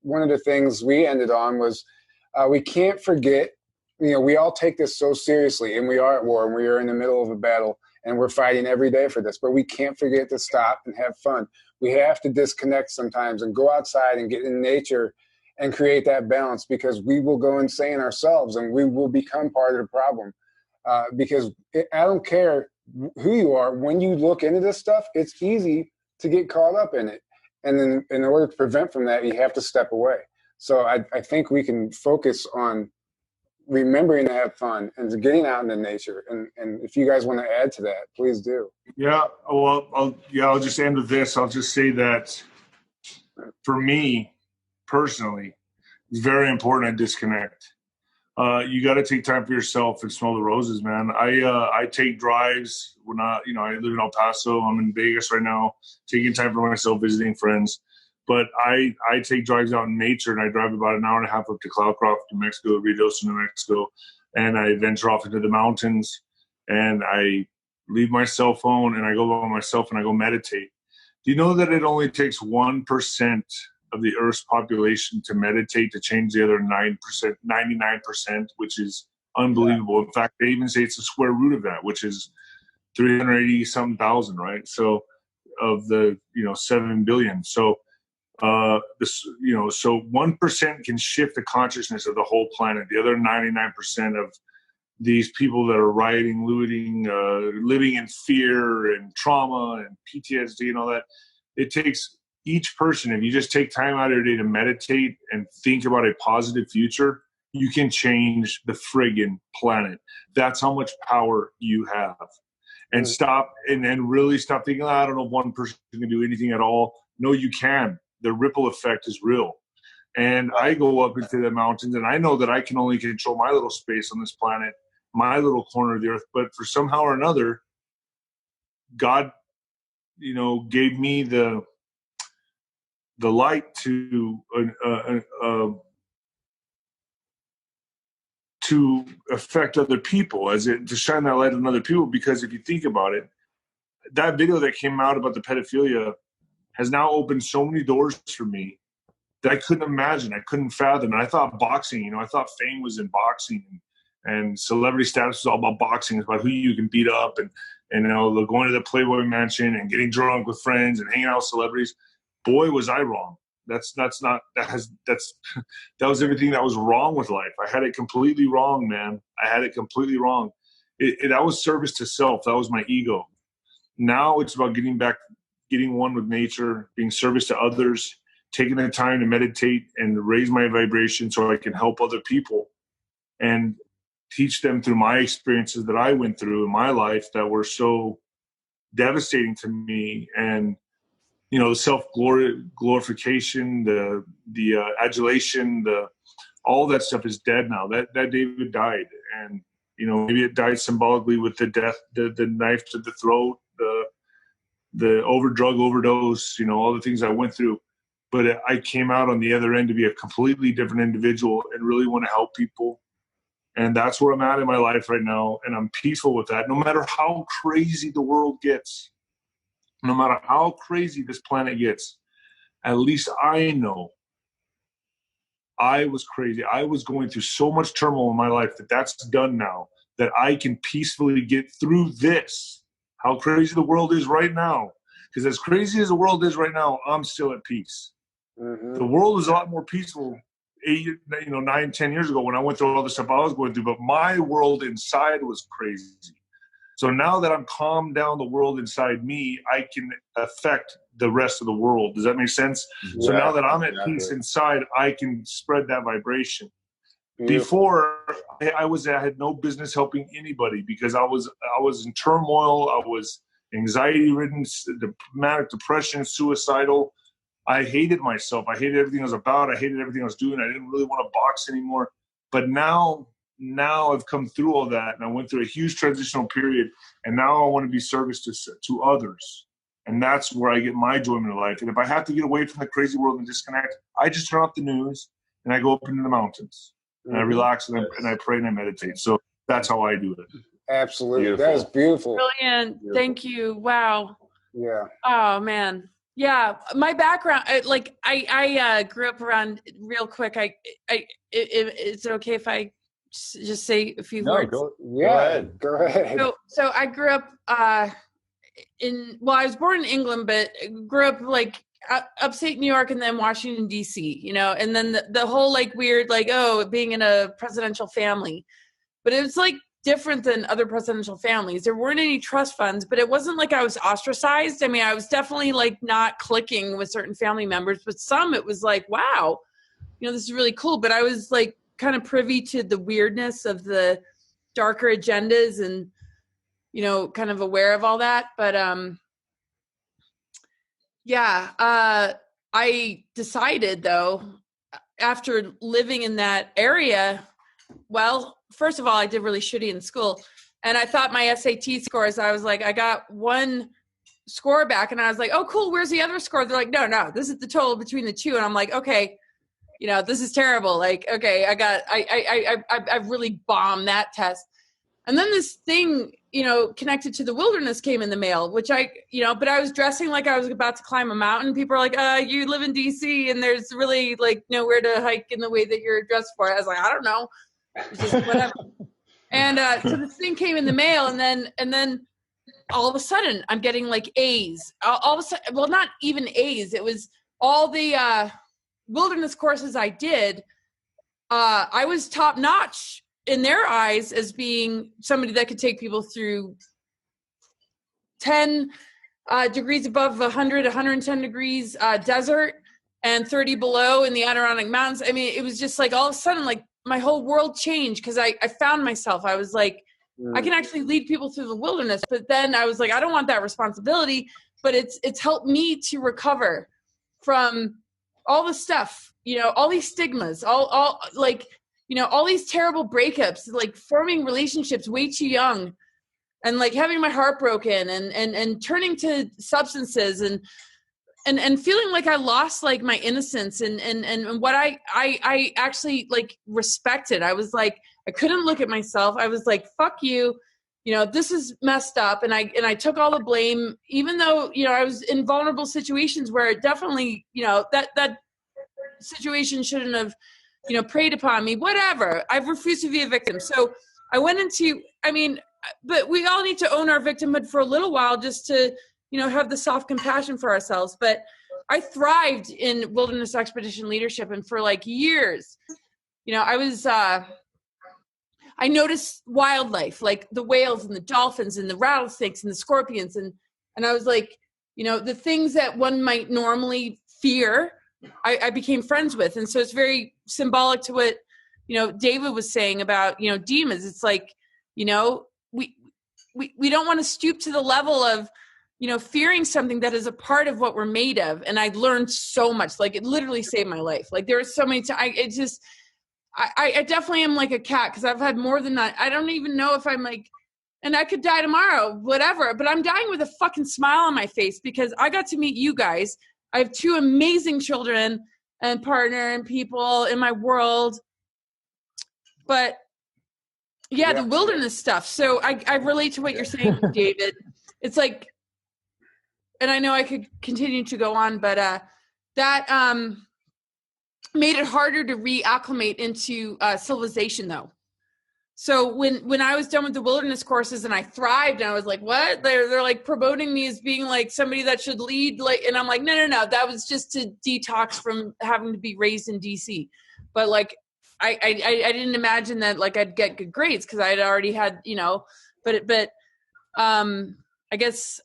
one of the things we ended on was we can't forget, we all take this so seriously, and we are at war, and we are in the middle of a battle, and we're fighting every day for this, but we can't forget to stop and have fun. We have to disconnect sometimes and go outside and get in nature and create that balance, because we will go insane ourselves and we will become part of the problem. Because I don't care who you are, when you look into this stuff, it's easy to get caught up in it. And then in order to prevent from that, you have to step away. So I think we can focus on remembering to have fun and to getting out into nature. And if you guys want to add to that, please do. Yeah, well, I'll just end with this. I'll just say that for me personally, it's very important to disconnect. You got to take time for yourself and smell the roses, man. I take drives when I live in El Paso. I'm in Vegas right now, taking time for myself, visiting friends. But I take drives out in nature, and I drive about an hour and a half up to Cloudcroft, New Mexico, Ruidoso, New Mexico, and I venture off into the mountains, and I leave my cell phone, and I go by myself, and I go meditate. Do you know that it only takes 1% of the Earth's population to meditate to change the other 99%, which is unbelievable. Yeah. In fact, they even say it's the square root of that, which is 380-something thousand, right? So of the 7 billion. So so 1% can shift the consciousness of the whole planet. The other 99% of these people that are rioting, looting, living in fear and trauma and PTSD and all that, it takes each person, if you just take time out of your day to meditate and think about a positive future, you can change the friggin' planet. That's how much power you have. And stop and really stop thinking, I don't know if one person can do anything at all. No, you can. The ripple effect is real. And I go up into the mountains, and I know that I can only control my little space on this planet, my little corner of the earth. But for somehow or another, God, gave me the light to affect other people, to shine that light on other people. Because if you think about it, that video that came out about the pedophilia has now opened so many doors for me that I couldn't imagine, I couldn't fathom. And I thought boxing, I thought fame was in boxing, and celebrity status was all about boxing. It's about who you can beat up and going to the Playboy mansion and getting drunk with friends and hanging out with celebrities. Boy, was I wrong. that was everything that was wrong with life. I had it completely wrong, man. I had it completely wrong. That was service to self. That was my ego. Now it's about getting one with nature, being service to others, taking the time to meditate and raise my vibration so I can help other people and teach them through my experiences that I went through in my life that were so devastating to me. And, you know, the self-glorification, the adulation, all that stuff is dead now. That David died. And, you know, maybe it died symbolically with the death, the knife to the throat, the drug overdose, you know, all the things I went through. But I came out on the other end to be a completely different individual and really want to help people. And that's where I'm at in my life right now. And I'm peaceful with that. No matter how crazy the world gets, no matter how crazy this planet gets, at least I know I was crazy. I was going through so much turmoil in my life that's done now, that I can peacefully get through this. How crazy the world is right now. Because as crazy as the world is right now, I'm still at peace. Mm-hmm. The world is a lot more peaceful 9, 10 years ago when I went through all the stuff I was going through, but my world inside was crazy. So now that I'm calmed down the world inside me, I can affect the rest of the world. Does that make sense? Yeah, so now that I'm at peace inside, I can spread that vibration. Before, I had no business helping anybody because I was in turmoil. I was anxiety-ridden, manic depression, suicidal. I hated myself. I hated everything I was about. I hated everything I was doing. I didn't really want to box anymore. But now I've come through all that, and I went through a huge transitional period, and now I want to be service to others. And that's where I get my enjoyment of life. And if I have to get away from the crazy world and disconnect, I just turn off the news, and I go up into the mountains, and I relax, and I pray, and I meditate. So that's how I do it. Absolutely. Beautiful. That is beautiful. Brilliant. Beautiful. Thank you. Wow. Yeah. Oh, man. Yeah, my background, I grew up around, real quick. Is it okay if I just say a few words? Go ahead. So I grew up I was born in England, but grew up like upstate New York and then Washington, D.C., you know, and then the whole like weird, like, being in a presidential family. But it was like different than other presidential families. There weren't any trust funds, but it wasn't like I was ostracized. I mean, I was definitely like not clicking with certain family members, but some it was like, wow, you know, this is really cool. But I was like kind of privy to the weirdness of the darker agendas and, you know, kind of aware of all that. But I decided though, after living in that area, well, first of all, I did really shitty in school. And I thought my SAT scores, I was like, I got one score back. And I was like, oh, cool. Where's the other score? They're like, no, this is the total between the two. And I'm like, okay, you know, this is terrible. Like, okay, I've really bombed that test. And then this thing, you know, connected to the wilderness came in the mail, which but I was dressing like I was about to climb a mountain. People are like, you live in DC and there's really like nowhere to hike in the way that you're dressed for. I was like, I don't know. Just whatever. And so this thing came in the mail, and then all of a sudden I'm getting like A's. All of a sudden, well, not even A's. It was all the wilderness courses I did. I was top notch in their eyes as being somebody that could take people through 10 degrees above 100, 110 degrees desert, and 30 below in the Adirondack Mountains. I mean, it was just like all of a sudden, like, my whole world changed because I found myself. I was like, I can actually lead people through the wilderness. But then I was like, I don't want that responsibility. But it's helped me to recover from all the stuff, you know, all these stigmas, all like, you know, all these terrible breakups, like forming relationships way too young, and like having my heart broken, and turning to substances and feeling like I lost like my innocence and what I actually like respected. I was like, I couldn't look at myself. I was like, fuck you. You know, this is messed up. And I took all the blame, even though, you know, I was in vulnerable situations where it definitely, you know, that situation shouldn't have, you know, preyed upon me, whatever. I've refused to be a victim. So I went into, but we all need to own our victimhood for a little while just to, you know, have the soft compassion for ourselves. But I thrived in wilderness expedition leadership. And for like years, you know, I noticed wildlife, like the whales and the dolphins and the rattlesnakes and the scorpions. And I was like, you know, the things that one might normally fear, I became friends with. And so it's very symbolic to what, you know, David was saying about, you know, demons. It's like, you know, we don't want to stoop to the level of, you know, fearing something that is a part of what we're made of. And I learned so much, like it literally saved my life. Like there are so many times, I definitely am like a cat, because I've had more than that. I don't even know if I'm like, and I could die tomorrow, whatever, but I'm dying with a fucking smile on my face because I got to meet you guys. I have 2 amazing children and partner and people in my world. But yeah, the wilderness stuff. So I relate to what you're saying, David. It's like, and I know I could continue to go on, but that made it harder to reacclimate into civilization, though. So when I was done with the wilderness courses and I thrived, and I was like, what? They're like promoting me as being like somebody that should lead, like, and I'm like, no. That was just to detox from having to be raised in DC. But like, I didn't imagine that like I'd get good grades because I had already had, you know, but I guess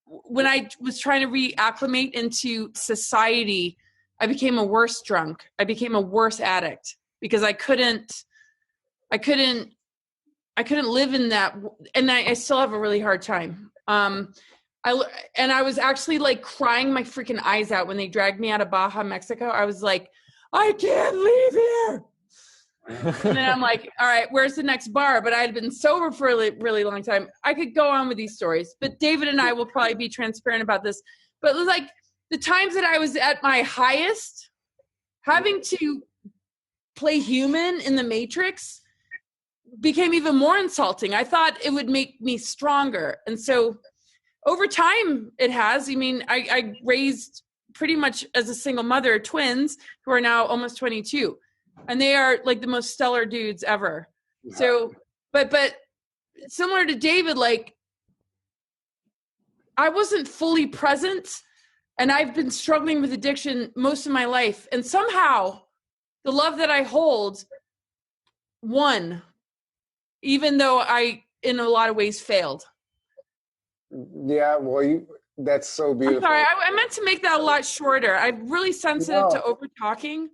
when I was trying to reacclimate into society, I became a worse drunk. I became a worse addict because I couldn't live in that. And I still have a really hard time. I was actually like crying my freaking eyes out when they dragged me out of Baja, Mexico. I was like, I can't leave here. And then I'm like, all right, where's the next bar? But I had been sober for a really long time. I could go on with these stories, but David and I will probably be transparent about this. But it was like the times that I was at my highest, having to play human in the Matrix became even more insulting. I thought it would make me stronger. And so over time it has. I mean, I raised pretty much as a single mother twins who are now almost 22. And they are like the most stellar dudes ever. So, but similar to David, like I wasn't fully present, and I've been struggling with addiction most of my life. And somehow the love that I hold won, even though I, in a lot of ways, failed. Yeah, well, that's so beautiful. I'm sorry, I meant to make that a lot shorter. I'm really sensitive to over talking.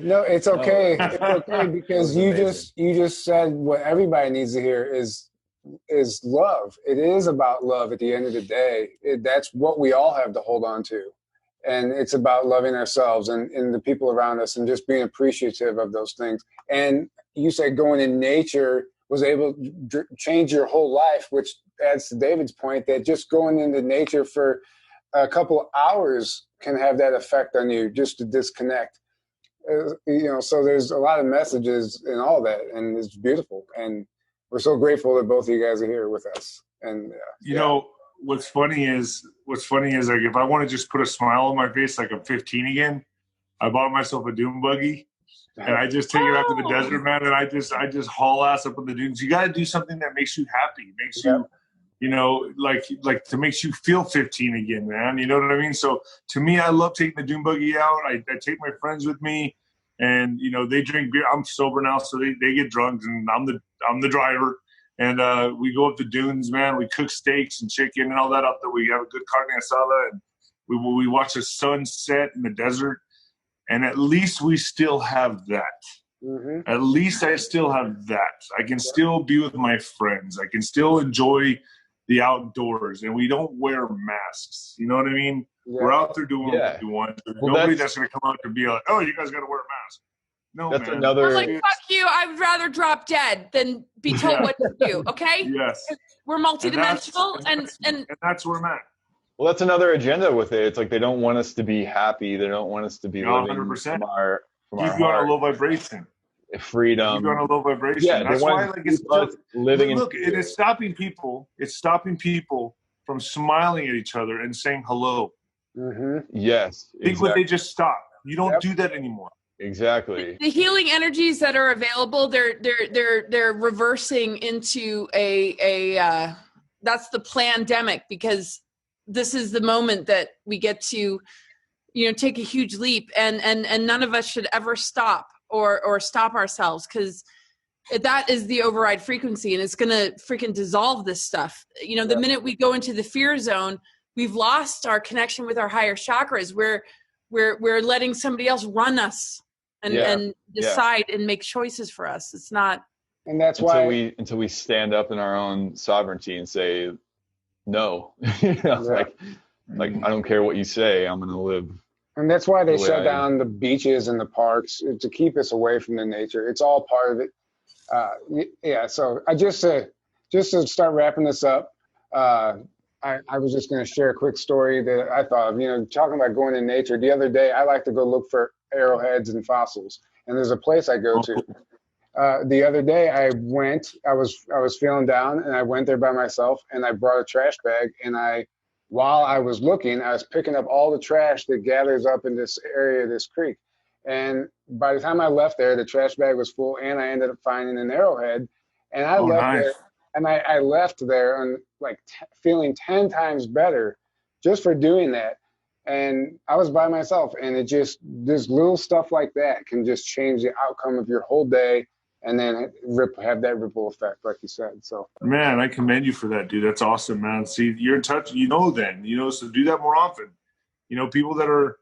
No, it's okay. It's okay because you just said what everybody needs to hear is love. It is about love at the end of the day. That's what we all have to hold on to. And it's about loving ourselves and the people around us and just being appreciative of those things. And you said going in nature was able to change your whole life, which adds to David's point that just going into nature for a couple of hours can have that effect on you, just to disconnect. You know, so there's a lot of messages in all that, and it's beautiful. And we're so grateful that both of you guys are here with us. And you know, what's funny is like if I want to just put a smile on my face like I'm 15 again, I bought myself a dune buggy, and I just take it out to the desert, man, and I just haul ass up on the dunes. You got to do something that makes you happy, makes you, you know, like to makes you feel 15 again, man. You know what I mean? So to me, I love taking the dune buggy out. I take my friends with me, and you know, they drink beer. I'm sober now, so they get drunk, and I'm the driver. And we go up the dunes, man. We cook steaks and chicken and all that up there. We have a good carne asada, and we watch the sun set in the desert. And at least we still have that. Mm-hmm. At least I still have that. I can still be with my friends. I can still enjoy the outdoors, and we don't wear masks. You know what I mean? Yeah. We're out there doing what we want. There's nobody that's going to come out and be like, oh, you guys got to wear a mask. No, that's man. I'm like, fuck you. I would rather drop dead than be told what to do. Okay? Yes. We're multidimensional, and that's where I'm at. Well, that's another agenda with it. It's like they don't want us to be happy. They don't want us to be living 100%. from our Keep you on a low vibration. Freedom. Keep you on a low vibration. Yeah, that's why like it's living. Look, it is stopping people. It's stopping people from smiling at each other and saying hello. Mm-hmm. Yes. Think what they just stopped. You don't do that anymore. Exactly. The healing energies that are available, they're reversing into a that's the plandemic, because this is the moment that we get to, you know, take a huge leap, and none of us should ever stop or stop ourselves, because that is the override frequency, and it's going to freaking dissolve this stuff. You know, the minute we go into the fear zone, we've lost our connection with our higher chakras. We're letting somebody else run us and decide and make choices for us. It's not. And that's until we stand up in our own sovereignty and say, no, you know, like I don't care what you say, I'm going to live. And that's why they shut down the beaches and the parks, to keep us away from the nature. It's all part of it. So I just to start wrapping this up, I was just going to share a quick story that I thought of. You know, talking about going in nature. The other day, I like to go look for arrowheads and fossils, and there's a place I go to. The other day I was feeling down, and I went there by myself, and I brought a trash bag, and while I was looking, I was picking up all the trash that gathers up in this area of this creek. And by the time I left there, the trash bag was full, and I ended up finding an arrowhead, and I left there and feeling 10 times better just for doing that. And I was by myself, and this little stuff like that can just change the outcome of your whole day, and then have that ripple effect, like you said. So, man, I commend you for that, dude. That's awesome, man. See, you're in touch, so do that more often. You know, people that are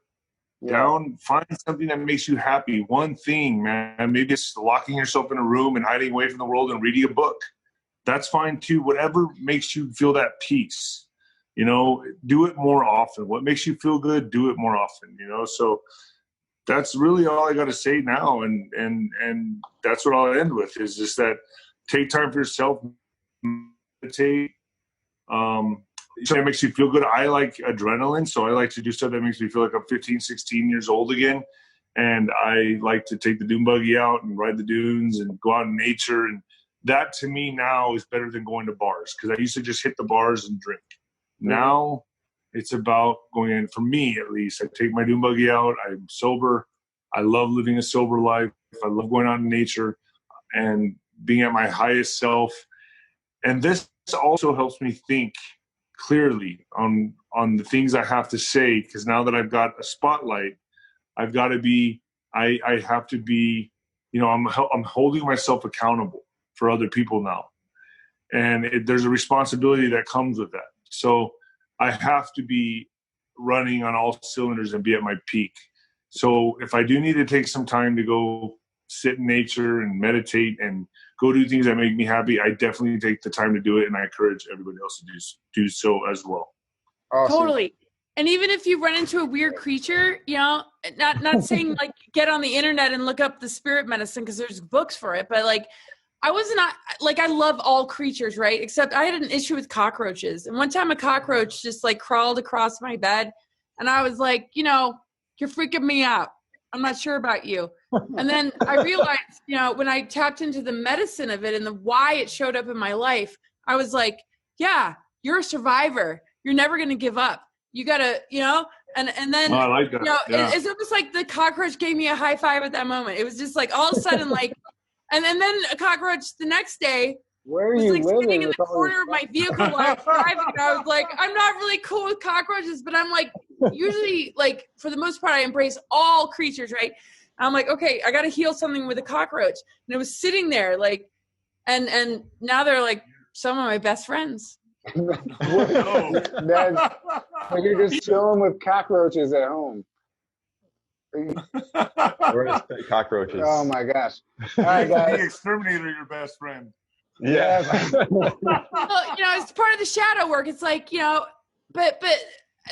down, find something that makes you happy. One thing, man. Maybe it's locking yourself in a room and hiding away from the world and reading a book. That's fine too. Whatever makes you feel that peace, you know, do it more often. What makes you feel good, do it more often, you know? So that's really all I got to say now. And that's what I'll end with, is just that take time for yourself, meditate. So it makes you feel good. I like adrenaline, so I like to do stuff that makes me feel like I'm 15, 16 years old again. And I like to take the dune buggy out and ride the dunes and go out in nature. And that to me now is better than going to bars, because I used to just hit the bars and drink. Now it's about going in, for me at least. I take my dune buggy out. I'm sober. I love living a sober life. I love going out in nature and being at my highest self. And this also helps me think clearly on the things I have to say, because now that I've got a spotlight, I've got to be, I have to be, you know, I'm holding myself accountable for other people now. And there's a responsibility that comes with that. So I have to be running on all cylinders and be at my peak. So if I do need to take some time to go sit in nature and meditate and go do things that make me happy, I definitely take the time to do it. And I encourage everybody else to do so as well. Awesome. Totally. And even if you run into a weird creature, you know, not saying like get on the internet and look up the spirit medicine, because there's books for it, but like, I love all creatures, right? Except I had an issue with cockroaches. And one time a cockroach just like crawled across my bed, and I was like, you know, you're freaking me out. I'm not sure about you. And then I realized, you know, when I tapped into the medicine of it and the why it showed up in my life, I was like, yeah, you're a survivor. You're never going to give up. You got to, you know, and then, I like that. You know, it's almost like the cockroach gave me a high five at that moment. It was just like all of a sudden, like, and then a cockroach the next day was like sitting in the corner of my vehicle while I was driving. And I was like, I'm not really cool with cockroaches, but I'm like, usually, like, for the most part, I embrace all creatures, right? I'm like, okay, I got to heal something with a cockroach. And it was sitting there, like, and now they're like some of my best friends. So you're just chilling with cockroaches at home. Cockroaches. Oh my gosh! All right, guys. The exterminator, your best friend. Yeah. Well, you know, it's part of the shadow work. It's like, you know, but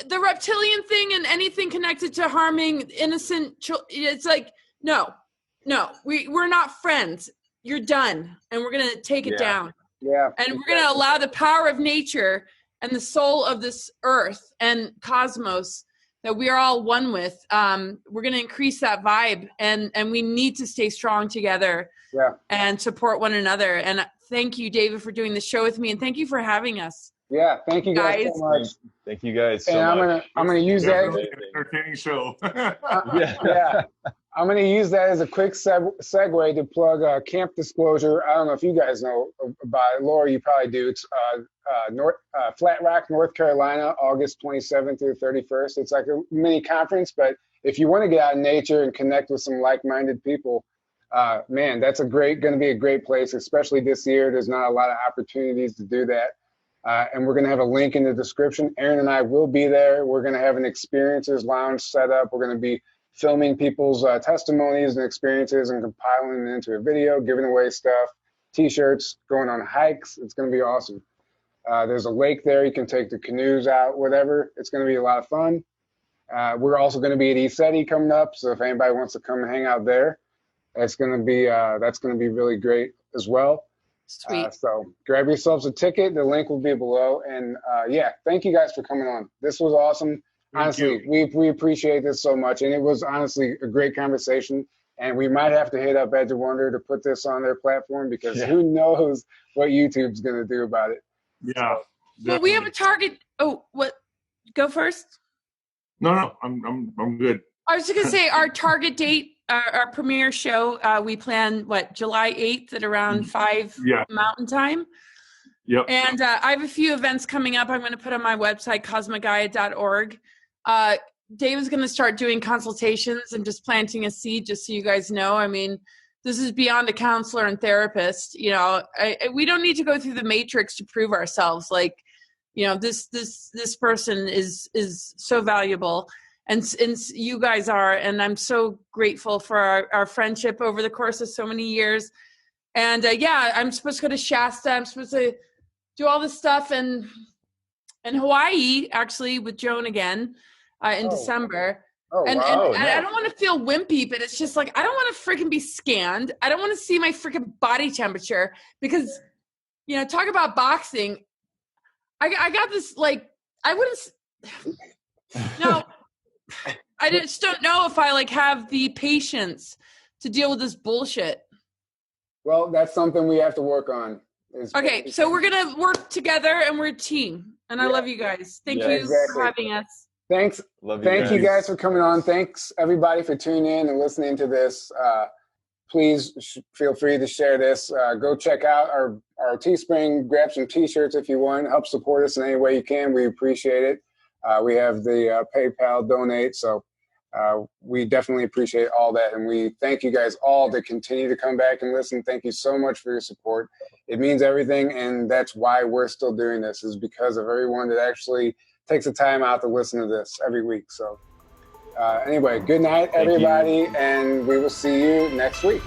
the reptilian thing and anything connected to harming innocent children, it's like, no, we're not friends. You're done, and we're gonna take it down. Yeah. And we're gonna allow the power of nature and the soul of this earth and cosmos that we are all one with. We're going to increase that vibe, and we need to stay strong together and support one another. And thank you, David, for doing the show with me, and thank you for having us. Yeah, thank you guys so much. Thank you guys so and much. I'm gonna use that. Entertaining show. I'm going to use that as a quick segue to plug Camp Disclosure. I don't know if you guys know about it. Laura, you probably do. It's Flat Rock, North Carolina, August 27th through 31st. It's like a mini conference, but if you want to get out in nature and connect with some like-minded people, man, that's going to be a great place, especially this year. There's not a lot of opportunities to do that. And we're going to have a link in the description. Aaron and I will be there. We're going to have an experiences lounge set up. We're going to be filming people's testimonies and experiences and compiling it into a video, giving away stuff, t-shirts, going on hikes. It's going to be awesome. There's a lake there. You can take the canoes out, whatever. It's going to be a lot of fun. We're also going to be at ECETI coming up. So if anybody wants to come hang out there, that's going to be really great as well. Sweet. So grab yourselves a ticket. The link will be below. And yeah, thank you guys for coming on. This was awesome. Honestly, we appreciate this so much. And it was honestly a great conversation. And we might have to hit up Edge of Wonder to put this on their platform because who knows what YouTube's going to do about it. Yeah. Well, we have a target. Oh, what? Go first. No, I'm good. I was just going to say our target date, our premiere show, we plan, July 8th at around 5 Mountain Time. Yep. And I have a few events coming up I'm going to put on my website, cosmicgaia.org. David's going to start doing consultations and just planting a seed, just so you guys know. I mean, this is beyond a counselor and therapist. You know, we don't need to go through the matrix to prove ourselves. Like, you know, this person is so valuable. And you guys are, and I'm so grateful for our friendship over the course of so many years. And I'm supposed to go to Shasta. I'm supposed to do all this stuff in Hawaii, actually, with Joan again in December. Oh, and wow. I don't want to feel wimpy, but it's just like, I don't want to freaking be scanned. I don't want to see my freaking body temperature because, you know, talk about boxing. I got this, like, I wouldn't, no. I just don't know if I have the patience to deal with this bullshit. Well, that's something we have to work on. Okay, so we're going to work together and we're a team. And I love you guys. Thank you for having us. Thanks. Thank you guys for coming on. Thanks everybody for tuning in and listening to this. Please feel free to share this. Go check out our TeeSpring, grab some t-shirts if you want. Help support us in any way you can. We appreciate it. We have the PayPal donate, so we definitely appreciate all that. And we thank you guys all to continue to come back and listen. Thank you so much for your support. It means everything, and that's why we're still doing this, is because of everyone that actually takes the time out to listen to this every week. So anyway, good night, everybody, and we will see you next week.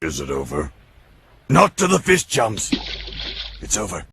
Is it over? Not to the fist jumps. It's over.